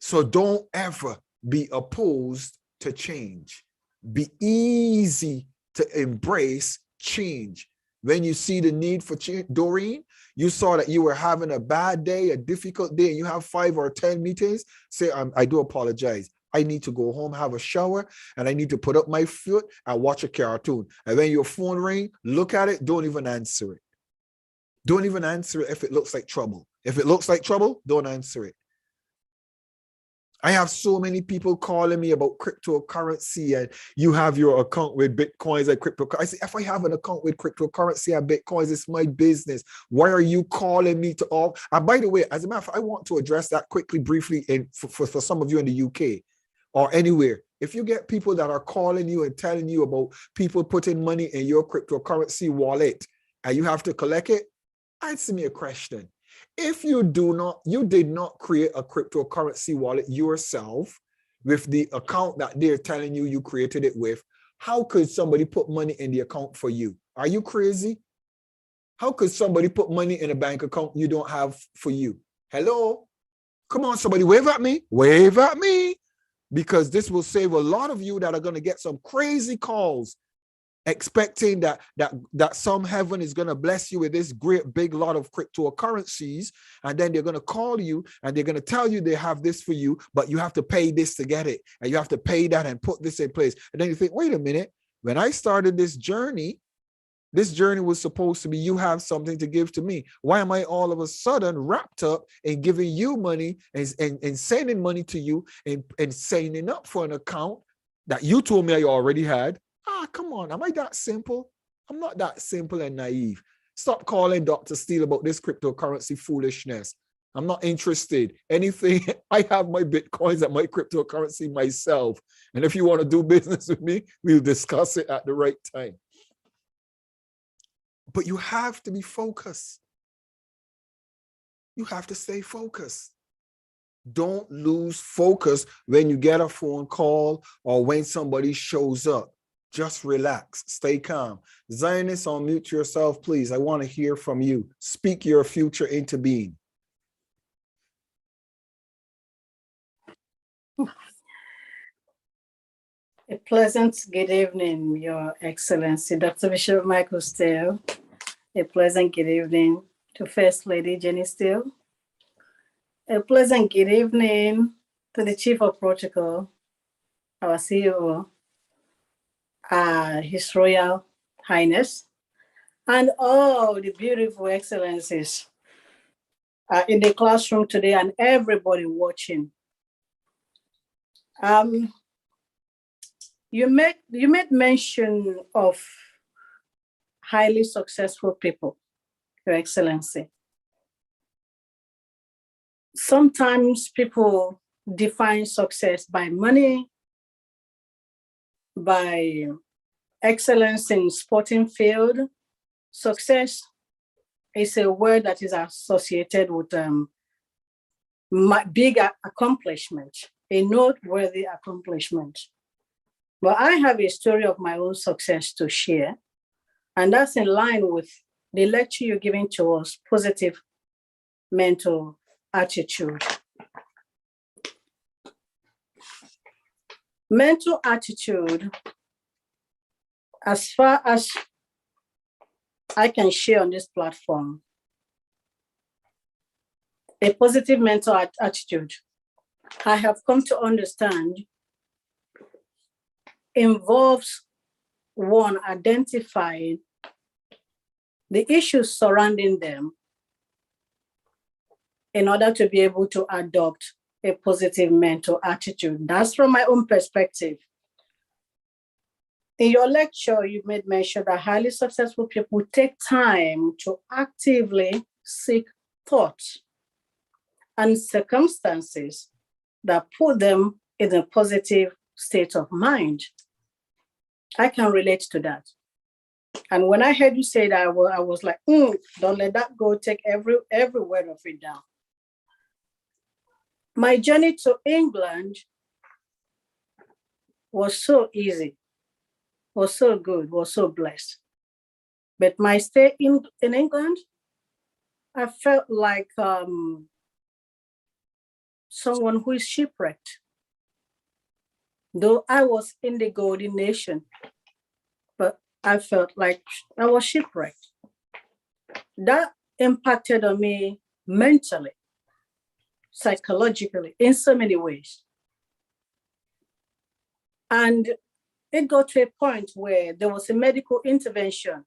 So don't ever be opposed to change. Be easy to embrace change. When you see the need for change, Doreen, you saw that you were having a bad day, a difficult day, and you have 5 or 10 meetings, say, I do apologize. I need to go home, have a shower, and I need to put up my foot and watch a cartoon. And when your phone rings, look at it, don't even answer it. Don't even answer it if it looks like trouble. If it looks like trouble, don't answer it. I have so many people calling me about cryptocurrency, and you have your account with Bitcoins and cryptocurrency. I say, if I have an account with cryptocurrency and Bitcoins, it's my business. Why are you calling me to all? And by the way, as a matter of fact, I want to address that quickly, briefly, for some of you in the UK or anywhere. If you get people that are calling you and telling you about people putting money in your cryptocurrency wallet and you have to collect it, answer me a question. If you did not create a cryptocurrency wallet yourself with the account that they're telling you you created it with, How could somebody put money in the account for you? Are you crazy? How could somebody put money in a bank account you don't have for you? Hello? Come on, somebody wave at me. Wave at me. Because this will save a lot of you that are going to get some crazy calls expecting that some heaven is going to bless you with this great big lot of cryptocurrencies, and then they're going to call you and they're going to tell you they have this for you, but you have to pay this to get it, and you have to pay that and put this in place. And then you think, wait a minute, when I started this journey was supposed to be you have something to give to me. Why am I all of a sudden wrapped up in giving you money and sending money to you and signing up for an account that you told me I already had? Come on, am I that simple? I'm not that simple and naive. Stop calling Dr. Steele about this cryptocurrency foolishness. I'm not interested. Anything, I have my Bitcoins and my cryptocurrency myself. And if you want to do business with me, we'll discuss it at the right time. But you have to be focused. You have to stay focused. Don't lose focus when you get a phone call or when somebody shows up. Just relax, stay calm. Zionists, unmute yourself, please. I want to hear from you. Speak your future into being. A pleasant good evening, Your Excellency, Dr. Bishop Michael Steele. A pleasant good evening to First Lady Jenny Steele. A pleasant good evening to the Chief of Protocol, our CEO, His Royal Highness, and all the beautiful excellencies in the classroom today and everybody watching. You made mention of highly successful people, Your Excellency. Sometimes people define success by money, by excellence in sporting field. Success is a word that is associated with big accomplishment, a noteworthy accomplishment. But I have a story of my own success to share, and that's in line with the lecture you're giving to us, positive mental attitude. Mental attitude, as far as I can share on this platform, a positive mental attitude, I have come to understand, involves one identifying the issues surrounding them in order to be able to adopt a positive mental attitude. That's from my own perspective. In your lecture, you made mention that highly successful people take time to actively seek thoughts and circumstances that put them in a positive state of mind. I can relate to that. And when I heard you say that, I was like, don't let that go, take every word of it down. My journey to England was so easy, was so good, was so blessed. But my stay in England, I felt like someone who is shipwrecked. Though I was in the golden nation, but I felt like I was shipwrecked. That impacted on me mentally, psychologically, in so many ways. And it got to a point where there was a medical intervention.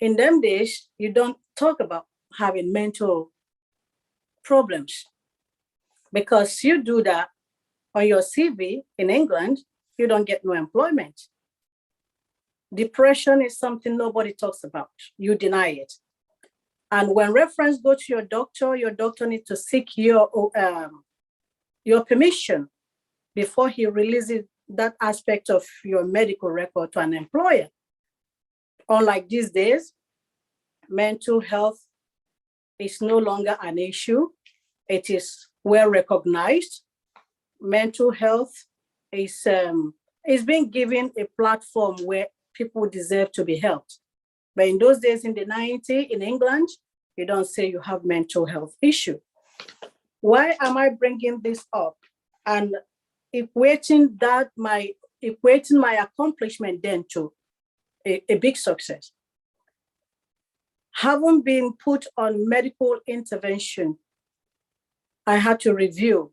In them days, you don't talk about having mental problems, because you do that on your CV in England, you don't get no employment. Depression is something nobody talks about. You deny it. And when reference go to your doctor needs to seek your permission before he releases that aspect of your medical record to an employer. Unlike these days, mental health is no longer an issue. It is well recognized. Mental health is a is being given a platform where people deserve to be helped. But in those days in the 90s in England, you don't say you have mental health issue. Why am I bringing this up and equating my accomplishment then to a big success? Having been put on medical intervention, I had to review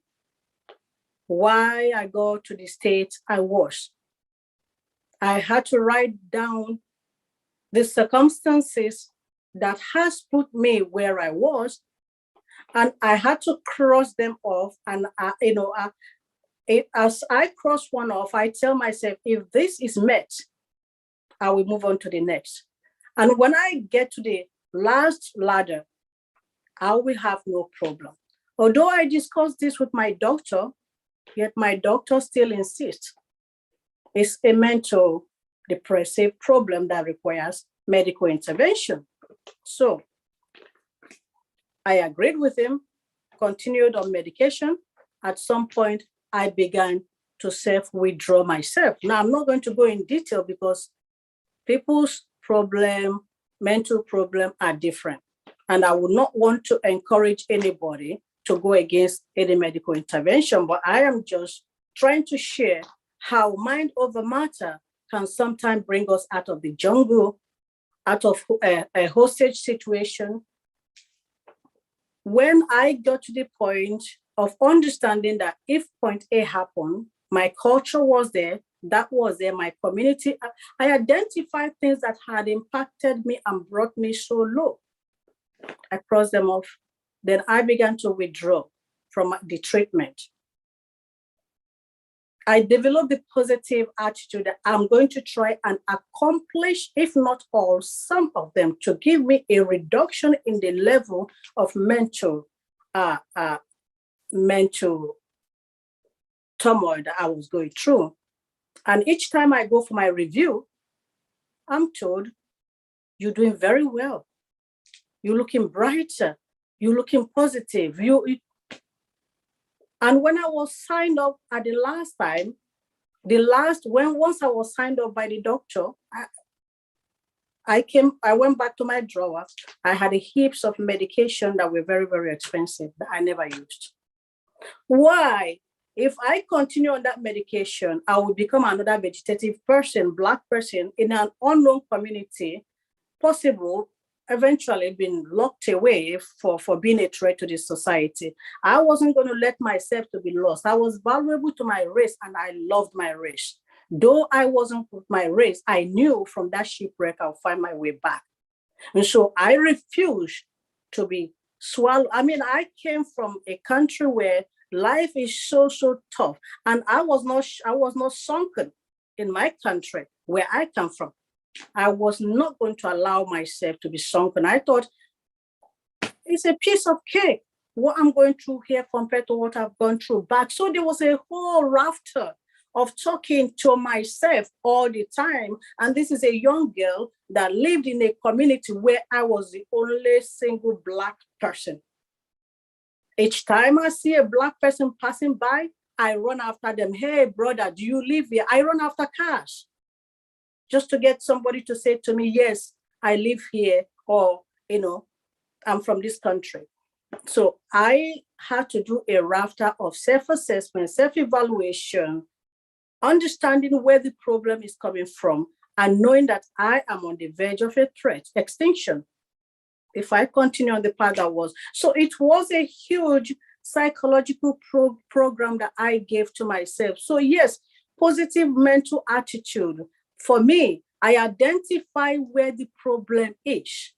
why I got to the state I was. I had to write down the circumstances that has put me where I was, and I had to cross them off. And as I cross one off, I tell myself, if this is met, I will move on to the next. And when I get to the last ladder, I will have no problem. Although I discussed this with my doctor, yet my doctor still insists it's a mental depressive problem that requires medical intervention. So I agreed with him, continued on medication. At some point, I began to self-withdraw myself. Now, I'm not going to go in detail because people's mental problem are different. And I would not want to encourage anybody to go against any medical intervention, but I am just trying to share how mind over matter can sometimes bring us out of the jungle, out of a hostage situation. When I got to the point of understanding that if point A happened, my culture was there, that was there, my community, I identified things that had impacted me and brought me so low. I crossed them off. Then I began to withdraw from the treatment. I developed the positive attitude that I'm going to try and accomplish, if not all, some of them to give me a reduction in the level of mental turmoil that I was going through. And each time I go for my review, I'm told, you're doing very well. You're looking brighter. You're looking positive. And when I was signed up at the last time, once I was signed up by the doctor, I went back to my drawer. I had heaps of medication that were very, very expensive that I never used. Why? If I continue on that medication, I will become another vegetative person, Black person in an unknown community, possible, eventually being locked away for being a threat to the society. I wasn't going to let myself to be lost. I was valuable to my race and I loved my race. Though I wasn't with my race, I knew from that shipwreck I'll find my way back. And so I refused to be swallowed. I mean, I came from a country where life is so tough. And I was not sunken in my country where I come from. I was not going to allow myself to be sunken. I thought it's a piece of cake, what I'm going through here compared to what I've gone through back. So there was a whole rafter of talking to myself all the time. And this is a young girl that lived in a community where I was the only single Black person. Each time I see a Black person passing by, I run after them. Hey, brother, do you live here? I run after cars just to get somebody to say to me, yes, I live here, or, I'm from this country. So I had to do a rafter of self-assessment, self-evaluation, understanding where the problem is coming from, and knowing that I am on the verge of a threat, extinction, if I continue on the path I was. So it was a huge psychological program that I gave to myself. So yes, positive mental attitude. For me, I identify where the problem is.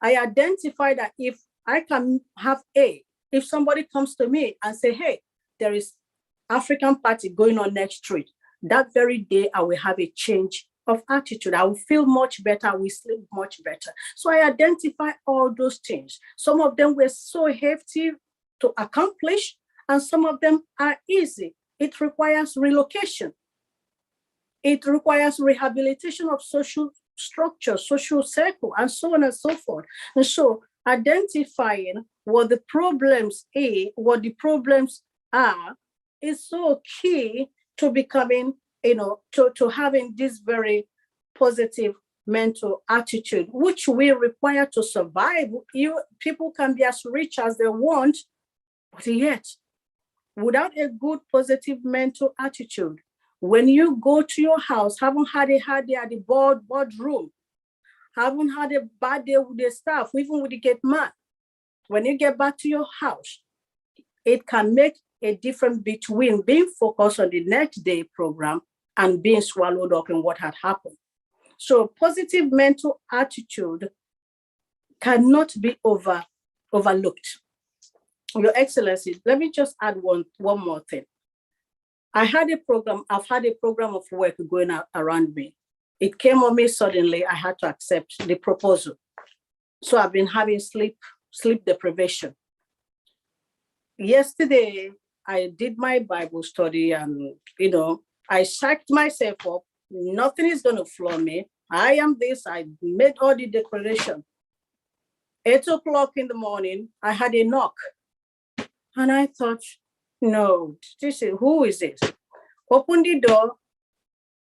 I identify that if I can have if somebody comes to me and say, hey, there is African party going on next street, that very day I will have a change of attitude. I will feel much better. I will sleep much better. So I identify all those things. Some of them were so hefty to accomplish, and some of them are easy. It requires relocation. It requires rehabilitation of social structure, social circle, and so on and so forth. And so identifying what the problems are, is so key to becoming to having this very positive mental attitude, which we require to survive. People can be as rich as they want, but yet, without a good positive mental attitude, when you go to your house, haven't had a hard day at the boardroom, haven't had a bad day with the staff, even when you get mad, when you get back to your house, it can make a difference between being focused on the next day program and being swallowed up in what had happened. So positive mental attitude cannot be overlooked. Your Excellency, let me just add one more thing. I've had a program of work going around me. It came on me suddenly. I had to accept the proposal. So I've been having sleep deprivation. Yesterday, I did my Bible study and, I psyched myself up. Nothing is going to floor me. I am this. I made all the declaration. 8 o'clock in the morning, I had a knock. And I thought, no, who is this? Open the door.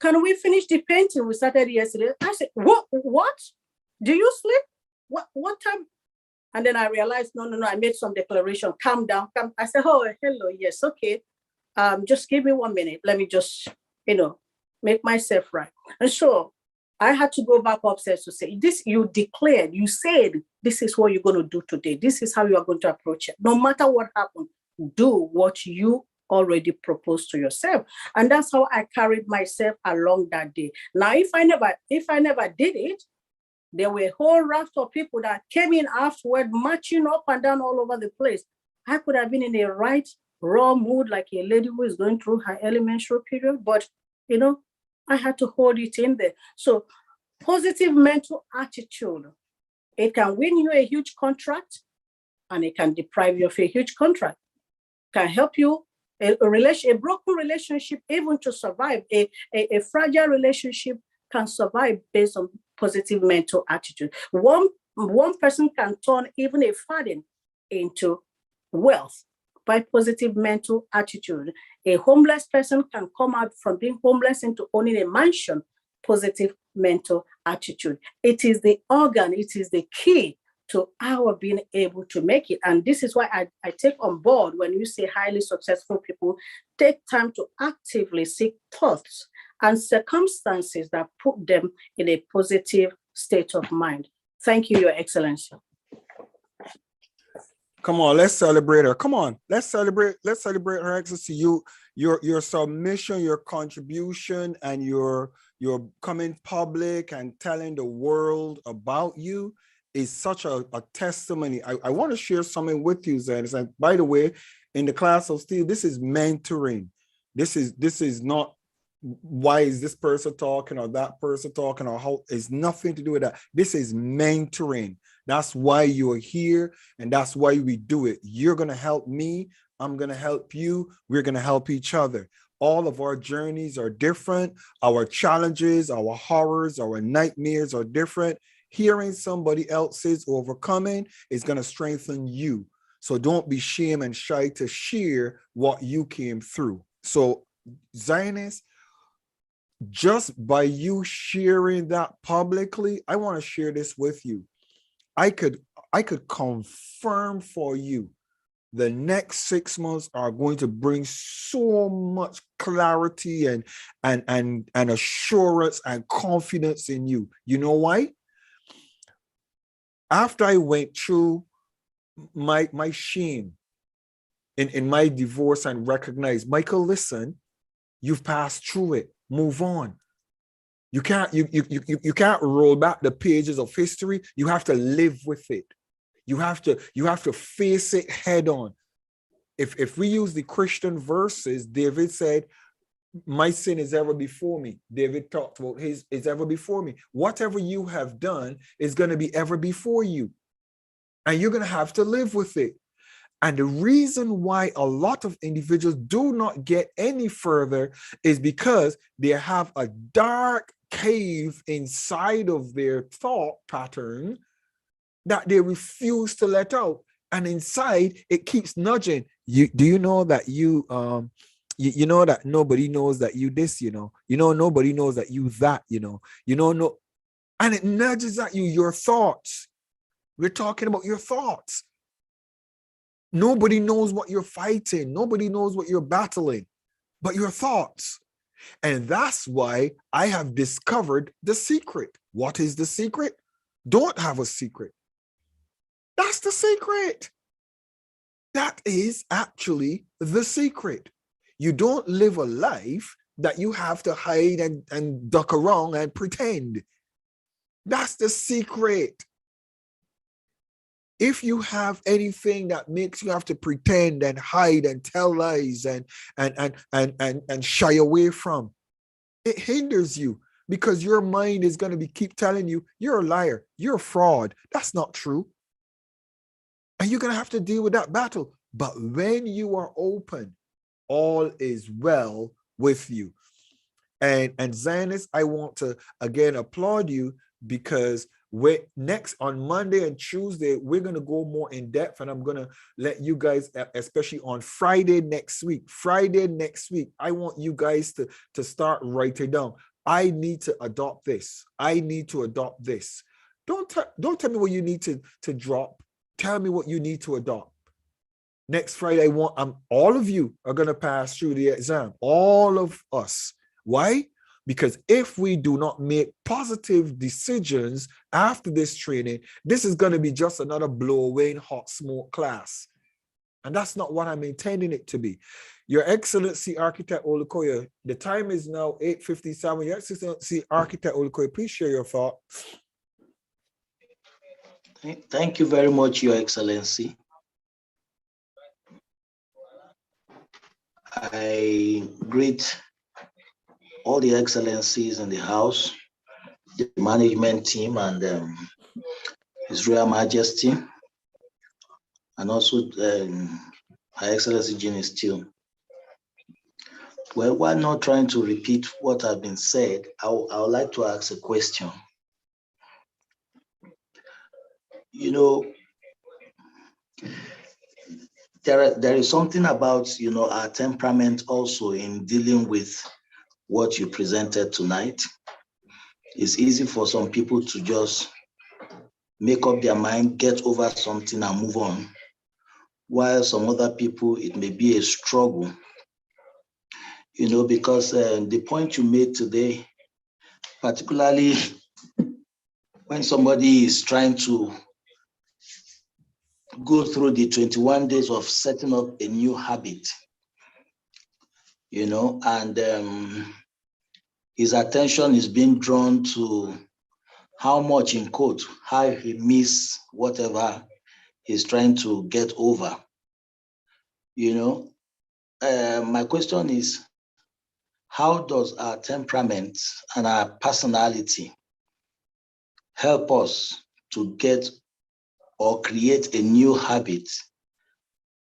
Can we finish the painting we started yesterday? I said, what? Do you sleep? What time? And then I realized, no, I made some declaration. Calm down. I said, oh, hello, yes, okay. Just give me 1 minute. Let me just, make myself right. And so I had to go back upstairs to say, this, you declared, you said, this is what you're going to do today. This is how you are going to approach it. No matter what happens, do what you already proposed to yourself. And that's how I carried myself along that day. Now, if I never did it, there were a whole raft of people that came in afterward, marching up and down all over the place. I could have been in a right raw mood, like a lady who is going through her elemental period, but I had to hold it in there. So positive mental attitude, it can win you a huge contract and it can deprive you of a huge contract. Can help you, a broken relationship, even to survive. A fragile relationship can survive based on positive mental attitude. One person can turn even a farthing into wealth by positive mental attitude. A homeless person can come out from being homeless into owning a mansion. Positive mental attitude. It is the organ, it is the key to our being able to make it. And this is why I take on board when you say highly successful people take time to actively seek thoughts and circumstances that put them in a positive state of mind. Thank you, Your Excellency. Come on, let's celebrate her. Come on, let's celebrate Her Excellency. Your submission, your contribution, and your coming public and telling the world about you is such a testimony. I want to share something with you, Zen. And by the way, in the class of Steele, this is mentoring. This is not why is this person talking or that person talking or how. It's nothing to do with that. This is mentoring. That's why you're here, and that's why we do it. You're going to help me. I'm going to help you. We're going to help each other. All of our journeys are different. Our challenges, our horrors, our nightmares are different. Hearing somebody else's overcoming is going to strengthen you. So don't be shame and shy to share what you came through. So Zionists, just by you sharing that publicly, I want to share this with you. I could confirm for you the next 6 months are going to bring so much clarity and assurance and confidence in you. You know why? After I went through my shame in my divorce and recognized, Michael, listen, you've passed through it. Move on. You can't roll back the pages of history. You have to live with it. You have to face it head on. If we use the Christian verses, David said, my sin is ever before me. David talked about his is ever before me. Whatever you have done is going to be ever before you. And you're going to have to live with it. And the reason why a lot of individuals do not get any further is because they have a dark cave inside of their thought pattern that they refuse to let out. And inside, it keeps nudging. Do you know that you know that nobody knows that you this, nobody knows that you that, no, and it nudges at you, your thoughts. We're talking about your thoughts. Nobody knows what you're fighting. Nobody knows what you're battling, but your thoughts. And that's why I have discovered the secret. What is the secret? Don't have a secret. That's the secret. That is actually the secret. You don't live a life that you have to hide and duck around and pretend. That's the secret. If you have anything that makes you have to pretend and hide and tell lies and shy away from, it hinders you, because your mind is going to keep telling you you're a liar, you're a fraud. That's not true. And you're going to have to deal with that battle. But when you are open, all is well with you. And Zionist, I want to again applaud you, because next on Monday and Tuesday, we're going to go more in depth, and I'm going to let you guys, especially on Friday next week, I want you guys to start writing down. I need to adopt this. I need to adopt this. Don't tell me what you need to drop. Tell me what you need to adopt. Next Friday, all of you are going to pass through the exam. All of us. Why? Because if we do not make positive decisions after this training, this is going to be just another blow away in hot smoke class. And that's not what I'm intending it to be. Your Excellency Architect Olukoya, the time is now 8:57. Your Excellency Architect Olukoya, please share your thought. Thank you very much, Your Excellency. I greet all the excellencies in the house, the management team, and His Royal Majesty, and also Her Excellency Jenny Steele. Well, while not trying to repeat what has been said, I would like to ask a question. There is something about, our temperament also in dealing with what you presented tonight. It's easy for some people to just make up their mind, get over something and move on, while some other people, it may be a struggle, because the point you made today, particularly when somebody is trying to go through the 21 days of setting up a new habit, and his attention is being drawn to how much, in quote, how he missed whatever he's trying to get over. My question is, how does our temperament and our personality help us to get or create a new habit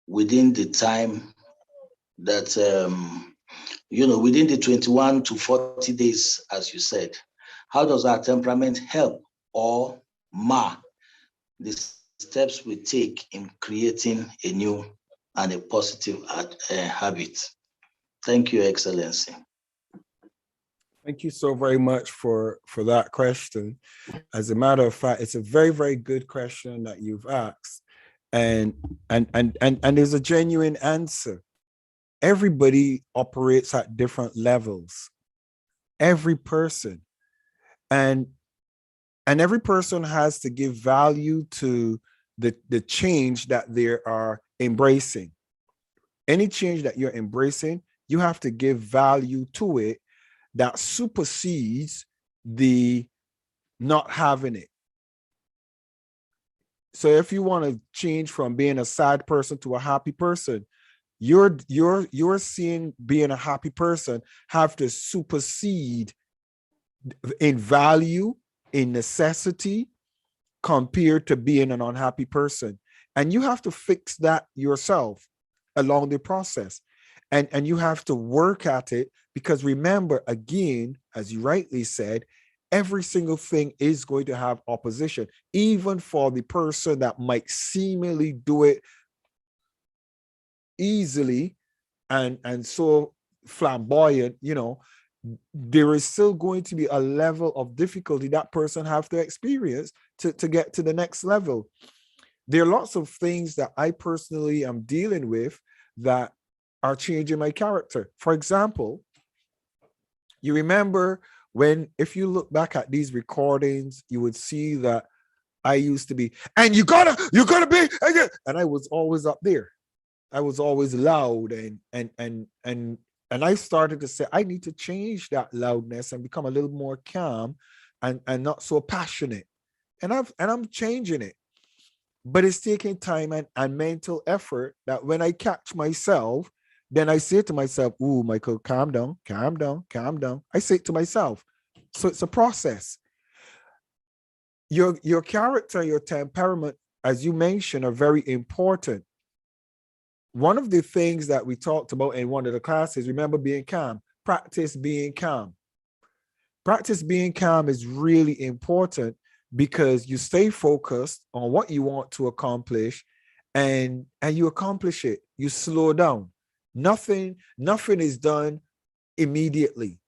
within the time that, within the 21 to 40 days, as you said? How does our temperament help or mar the steps we take in creating a new and a positive habit? Thank you, Excellency. Thank you so very much for that question. As a matter of fact, it's a very, very good question that you've asked. And there's a genuine answer. Everybody operates at different levels. Every person. And every person has to give value to the change that they are embracing. Any change that you're embracing, you have to give value to it that supersedes the not having it. So if you want to change from being a sad person to a happy person, you're seeing being a happy person have to supersede in value, in necessity, compared to being an unhappy person. And you have to fix that yourself along the process. And you have to work at it, because remember, again, as you rightly said, every single thing is going to have opposition, even for the person that might seemingly do it easily and so flamboyant, you know, there is still going to be a level of difficulty that person have to experience to get to the next level. There are lots of things that I personally am dealing with that are changing my character. For example, you remember when, if you look back at these recordings, you would see that I used to be, and you gotta be, and I was always up there. I was always loud, and I started to say, I need to change that loudness and become a little more calm and not so passionate. And I'm changing it. But it's taking time and mental effort that when I catch myself, then I say to myself, ooh, Michael, calm down, calm down, calm down. I say it to myself. So it's a process. Your character, your temperament, as you mentioned, are very important. One of the things that we talked about in one of the classes, remember being calm, practice being calm. Practice being calm is really important because you stay focused on what you want to accomplish and you accomplish it. You slow down. Nothing is done immediately.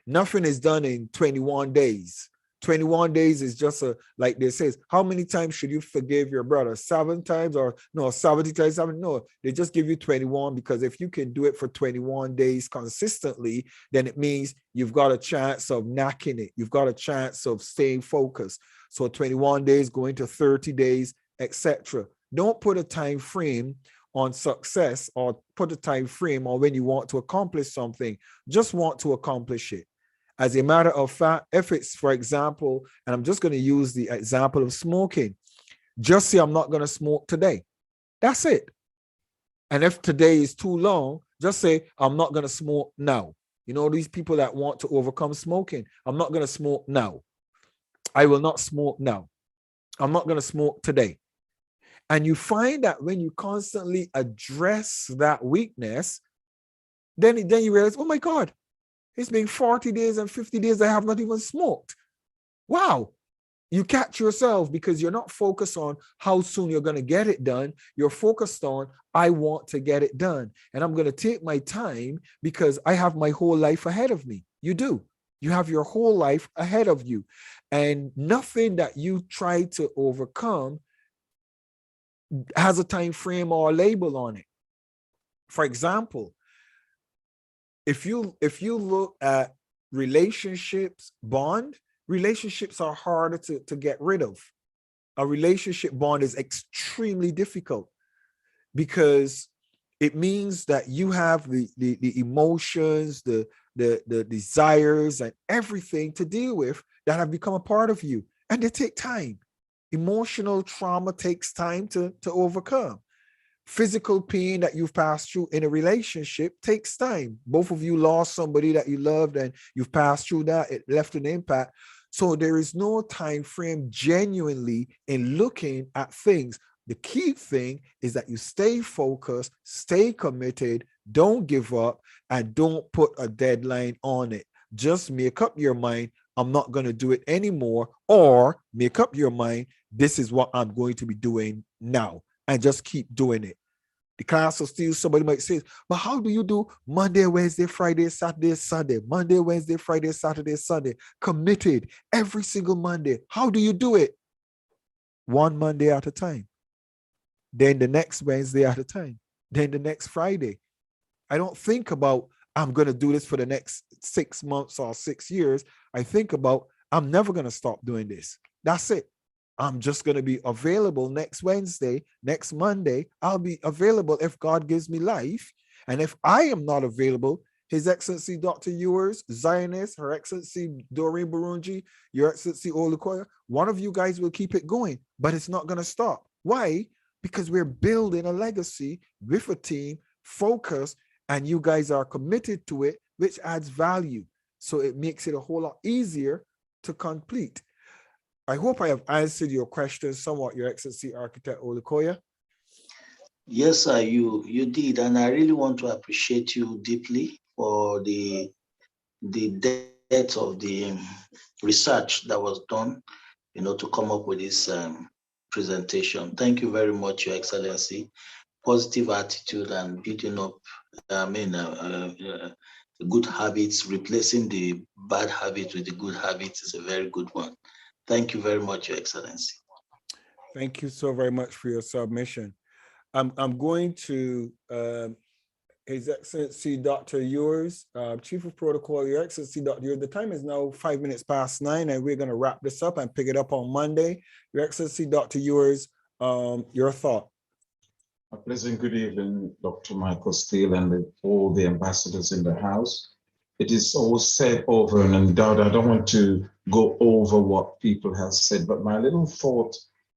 Nothing is done in 21 days. 21 days is just like they says, how many times should you forgive your brother? 7 times or no, 70 times? 7? No, they just give you 21 because if you can do it for 21 days consistently, then it means you've got a chance of knacking it. You've got a chance of staying focused. So 21 days going to 30 days, etc. Don't put a time frame on success or put a time frame on when you want to accomplish something. Just want to accomplish it. As a matter of fact, if it's, for example, and I'm just going to use the example of smoking, just say I'm not going to smoke today. That's it. And if today is too long, just say I'm not going to smoke now. You know, these people that want to overcome smoking, I'm not going to smoke now. I will not smoke now. I'm not going to smoke today. And you find that when you constantly address that weakness, then you realize, oh my God, it's been 40 days and 50 days I have not even smoked. Wow. You catch yourself because you're not focused on how soon you're going to get it done. You're focused on, I want to get it done. And I'm going to take my time because I have my whole life ahead of me. You do. You have your whole life ahead of you. And nothing that you try to overcome has a time frame or a label on it. For example, if you look at relationships are harder to get rid of. A relationship bond is extremely difficult because it means that you have the emotions, the desires and everything to deal with that have become a part of you, and they take time. Emotional trauma takes time to overcome. Physical pain that you've passed through in a relationship takes time. Both of you lost somebody that you loved and you've passed through that. It left an impact. So there is no time frame genuinely in looking at things. The key thing is that you stay focused, stay committed, don't give up, and don't put a deadline on it. Just make up your mind, I'm not going to do it anymore, or make up your mind, this is what I'm going to be doing now. And just keep doing it. The class of Steele, somebody might say, but how do you do Monday, Wednesday, Friday, Saturday, Sunday? Monday, Wednesday, Friday, Saturday, Sunday. Committed every single Monday. How do you do it? One Monday at a time. Then the next Wednesday at a time. Then the next Friday. I don't think about, I'm going to do this for the next 6 months or 6 years. I think about, I'm never going to stop doing this. That's it. I'm just going to be available next Wednesday, next Monday. I'll be available if God gives me life. And if I am not available, His Excellency Dr. Ewers, Zionist, Her Excellency Doreen Burunji, Your Excellency Olukoya, one of you guys will keep it going, but it's not going to stop. Why? Because we're building a legacy with a team, focused, and you guys are committed to it, which adds value. So it makes it a whole lot easier to complete. I hope I have answered your question somewhat, Your Excellency Architect Olukoya. Yes, sir, you did. And I really want to appreciate you deeply for the depth of the research that was done, to come up with this presentation. Thank you very much, Your Excellency. positive attitude and building up, good habits, replacing the bad habit with the good habits is a very good one. Thank you very much, Your Excellency. Thank you so very much for your submission. I'm going to His Excellency Dr. Yours, Chief of Protocol, Your Excellency Dr. Yours. The time is now 5 minutes past 9, and we're going to wrap this up and pick it up on Monday. Your Excellency Dr. Yours, your thought. A pleasant good evening, Dr. Michael Steele, and all the ambassadors in the House. It is all said over and undoubted. I don't want to go over what people have said, but my little thought,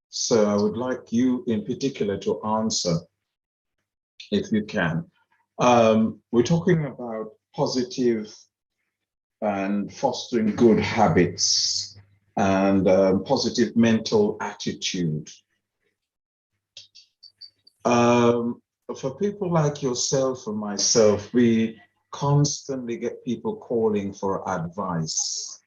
sir, I would like you in particular to answer, if you can. We're talking about positive and fostering good habits and positive mental attitude. For people like yourself and myself, we constantly get people calling for advice.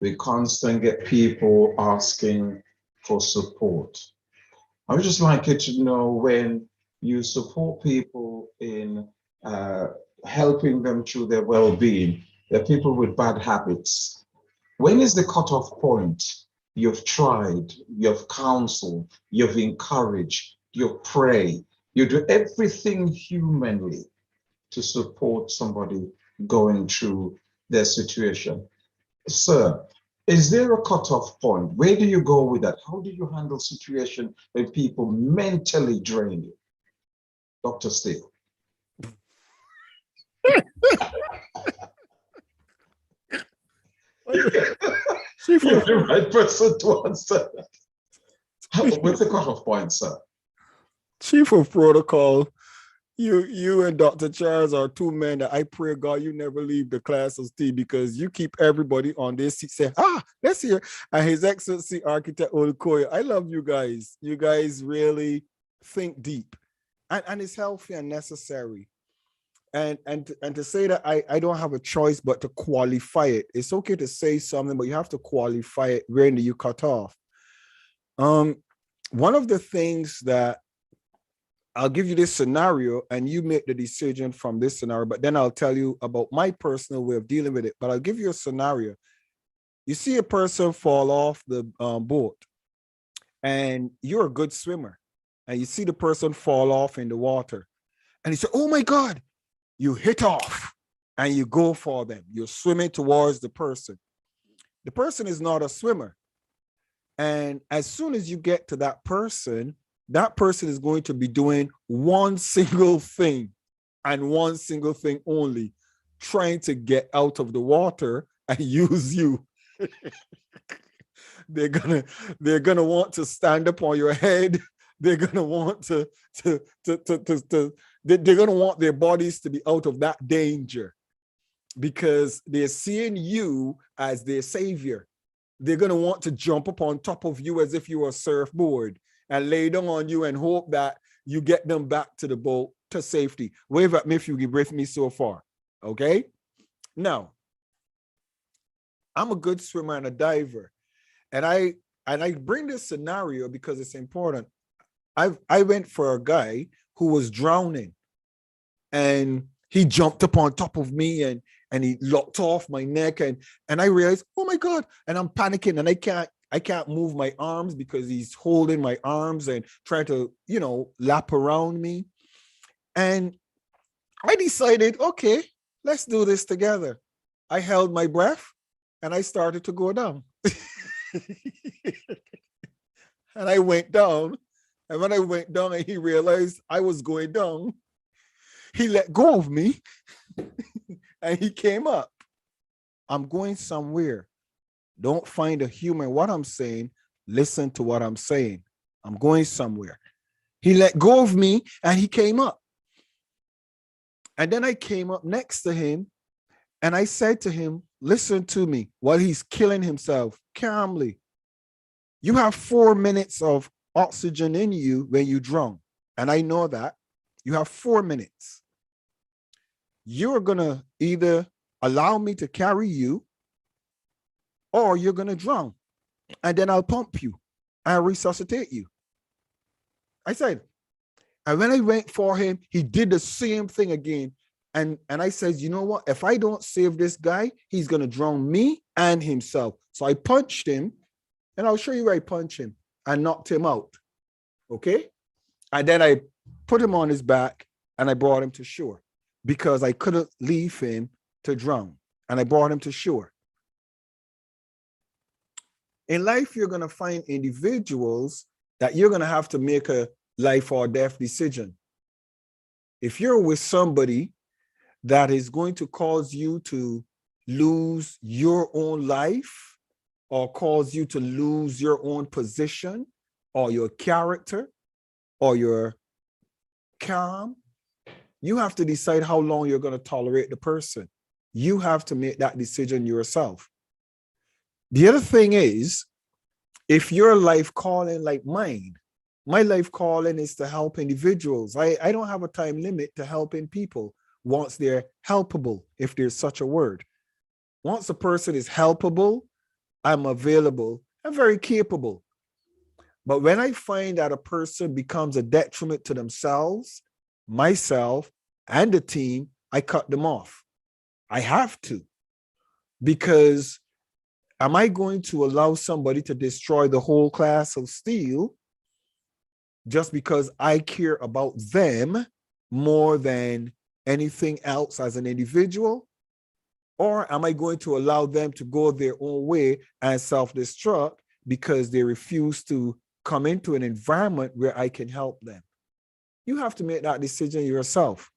We constantly get people asking for support. I would just like you to know, when you support people in helping them through their well-being, there are people with bad habits. When is the cutoff point? You've tried, you've counseled, you've encouraged, you pray, you do everything humanly to support somebody going through their situation. Sir, is there a cutoff point? Where do you go with that? How do you handle situation when people mentally drain you? Dr. Steele. You're the right person to answer. What's the cutoff point, sir? Chief of Protocol, you and Dr. Charles are two men that I pray God you never leave the class of Steve, because you keep everybody on this seat saying, let's hear. And His Excellency Architect Olukoya, I love you guys. You guys really think deep, and it's healthy and necessary. And to say that I don't have a choice but to qualify it. It's okay to say something, but you have to qualify it. Where do you cut off? One of the things that I'll give you this scenario and you make the decision from this scenario, but then I'll tell you about my personal way of dealing with it. But I'll give you a scenario. You see a person fall off the boat and you're a good swimmer, and you see the person fall off in the water and you say, oh my God, you hit off and you go for them. You're swimming towards the person. The person is not a swimmer. And as soon as you get to that person is going to be doing one single thing and one single thing only, trying to get out of the water and use you. They're gonna want to stand up on your head. They're gonna want they're gonna want their bodies to be out of that danger, because they're seeing you as their savior. They're gonna want to jump up on top of you as if you were a surfboard and lay down on you and hope that you get them back to the boat to safety. Wave at me if you agree with me so far, okay? Now, I'm a good swimmer and a diver, and I bring this scenario because it's important. I went for a guy who was drowning, and he jumped up on top of me and he locked off my neck, and I realized, oh my God, and I'm panicking, and I can't move my arms because he's holding my arms and trying to, lap around me. And I decided, okay, let's do this together. I held my breath and I started to go down. And I went down. And when I went down and he realized I was going down, he let go of me and he came up. I'm going somewhere. Don't find a humor in what I'm saying. Listen to what I'm saying. I'm going somewhere. He let go of me and he came up. And then I came up next to him and I said to him, listen to me, while he's killing himself calmly. You have 4 minutes of oxygen in you when you drown. And I know that. You have 4 minutes. You're going to either allow me to carry you, or you're going to drown, and then I'll pump you and resuscitate you. I said, And when I went for him, he did the same thing again. And I said, you know what? If I don't save this guy, he's going to drown me and himself. So I punched him, and I'll show you where I punched him and knocked him out. Okay? And then I put him on his back and I brought him to shore because I couldn't leave him to drown. And I brought him to shore. In life, you're going to find individuals that you're going to have to make a life or death decision. If you're with somebody that is going to cause you to lose your own life or cause you to lose your own position or your character or your calm, you have to decide how long you're going to tolerate the person. You have to make that decision yourself. The other thing is, if your life calling like mine, my life calling is to help individuals. I don't have a time limit to helping people once they're helpable, if there's such a word. Once a person is helpable, I'm available and very capable. But when I find that a person becomes a detriment to themselves, myself, and the team, I cut them off. I have to. Because am I going to allow somebody to destroy the whole class of Steele just because I care about them more than anything else as an individual? Or am I going to allow them to go their own way and self-destruct because they refuse to come into an environment where I can help them? You have to make that decision yourself.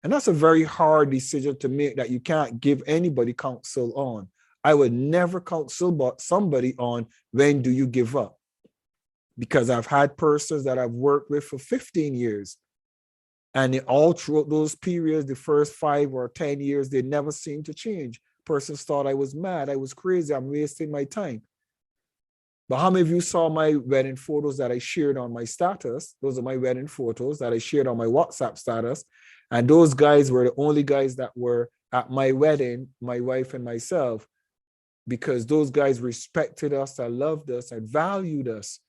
And that's a very hard decision to make that you can't give anybody counsel on. I would never counsel somebody on when do you give up? Because I've had persons that I've worked with for 15 years. And all throughout those periods, the first 5 or 10 years, they never seemed to change. Persons thought I was mad, I was crazy, I'm wasting my time. But how many of you saw my wedding photos that I shared on my status? Those are my wedding photos that I shared on my WhatsApp status. And those guys were the only guys that were at my wedding, my wife and myself, because those guys respected us and loved us and valued us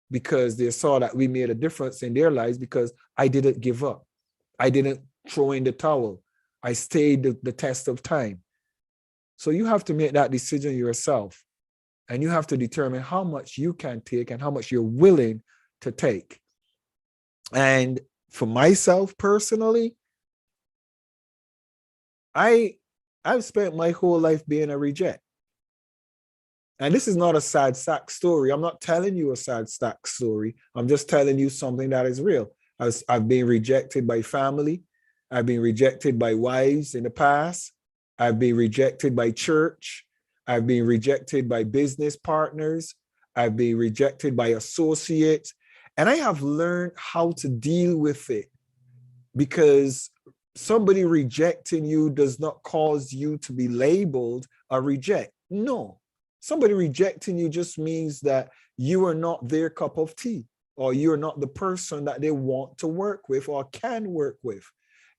because they saw that we made a difference in their lives because I didn't give up. I didn't throw in the towel. I stayed the test of time. So you have to make that decision yourself. And you have to determine how much you can take and how much you're willing to take. And for myself personally, I've spent my whole life being a reject. And this is not a sad sack story. I'm not telling you a sad sack story. I'm just telling you something that is real. I've been rejected by family. I've been rejected by wives in the past. I've been rejected by church. I've been rejected by business partners. I've been rejected by associates. And I have learned how to deal with it, because somebody rejecting you does not cause you to be labeled a reject. No, somebody rejecting you just means that you are not their cup of tea, or you're not the person that they want to work with or can work with.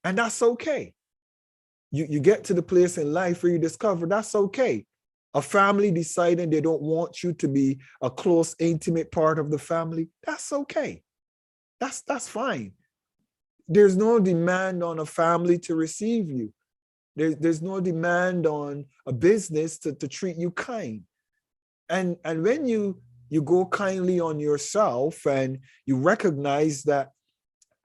And that's okay. You get to the place in life where you discover that's okay. A family deciding they don't want you to be a close, intimate part of the family, that's okay. That's fine. There's no demand on a family to receive you. There's no demand on a business to treat you kind. And when you go kindly on yourself and you recognize that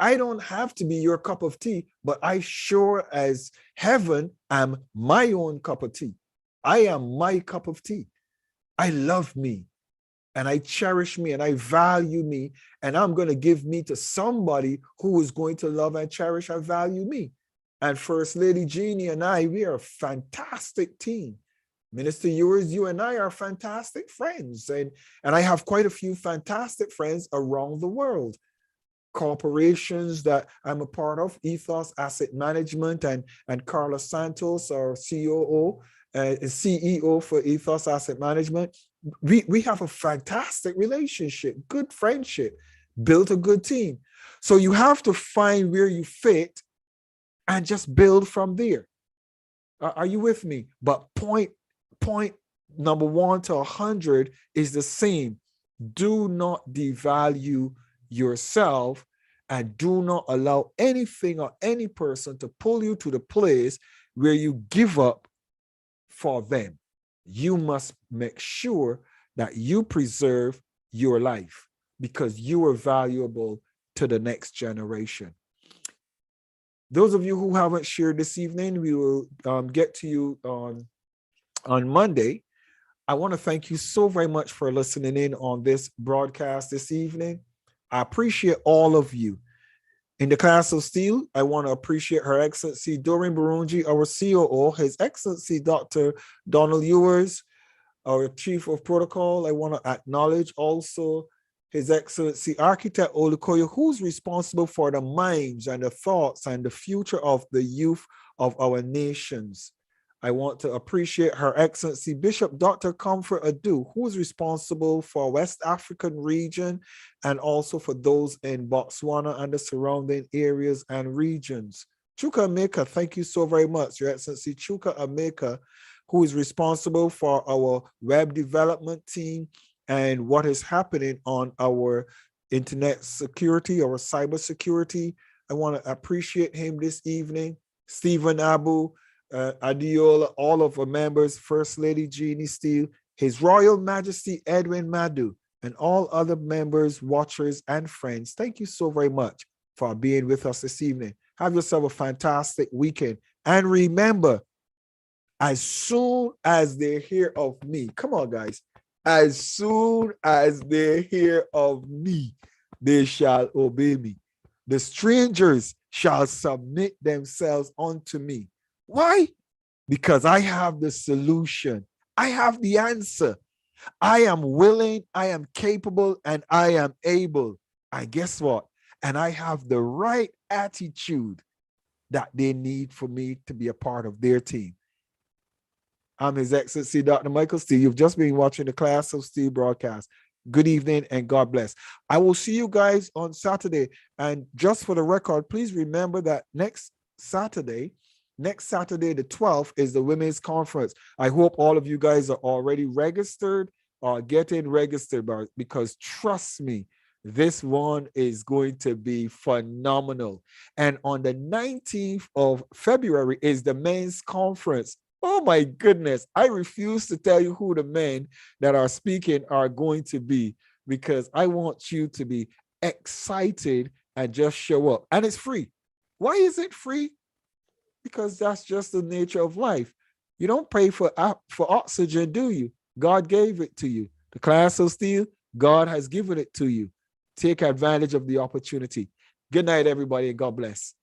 I don't have to be your cup of tea, but I sure as heaven am my own cup of tea. I am my cup of tea. I love me and I cherish me and I value me, and I'm going to give me to somebody who is going to love and cherish and value me. And First Lady Jeannie and I, we are a fantastic team. Minister Ewers, you and I are fantastic friends. And I have quite a few fantastic friends around the world. Corporations that I'm a part of, Ethos Asset Management and Carla Santos, our COO, CEO for Ethos Asset Management. We have a fantastic relationship, good friendship, built a good team. So you have to find where you fit and just build from there. Are you with me? But point number 1 to 100 is the same. Do not devalue yourself And do not allow anything or any person to pull you to the place where you give up for them. You must make sure that you preserve your life because you are valuable to the next generation. Those of you who haven't shared this evening, we will get to you on Monday. I want to thank you so very much for listening in on this broadcast this evening. I appreciate all of you. In the class of Steele, I want to appreciate Her Excellency Doreen Burunji, our COO, His Excellency Dr. Donald Ewers, our Chief of Protocol. I want to acknowledge also His Excellency Architect Olukoya, who's responsible for the minds and the thoughts and the future of the youth of our nations. I want to appreciate Her Excellency Bishop Dr. Comfort Adu, who is responsible for West African region and also for those in Botswana and the surrounding areas and regions. Chuka Ameka, thank you so very much, Your Excellency Chuka Ameka, who is responsible for our web development team and what is happening on our internet security, our cyber security. I want to appreciate him this evening. Stephen Abu, Adiola, all of our members, First Lady Jeannie Steele, His Royal Majesty Edwin Madu, and all other members, watchers, and friends. Thank you so very much for being with us this evening. Have yourself a fantastic weekend. And remember, as soon as they hear of me, come on, guys, as soon as they hear of me, they shall obey me. The strangers shall submit themselves unto me. Why? Because I have the solution. I have the answer. I am willing, I am capable, and I am able. And guess what? And I have the right attitude that they need for me to be a part of their team. I'm His Excellency Dr. Michael Steele. You've just been watching the Class of Steele broadcast. Good evening and God bless. I will see you guys on Saturday. And just for the record, please remember that next Saturday, the 12th, is the Women's Conference. I hope all of you guys are already registered or getting registered, because trust me, this one is going to be phenomenal. And on the 19th of February is the Men's Conference. Oh my goodness. I refuse to tell you who the men that are speaking are going to be, because I want you to be excited and just show up. And it's free. Why is it free? Because that's just the nature of life. You don't pay for oxygen, do you? God gave it to you. The Class of Steele, God has given it to you. Take advantage of the opportunity. Good night, everybody, and God bless.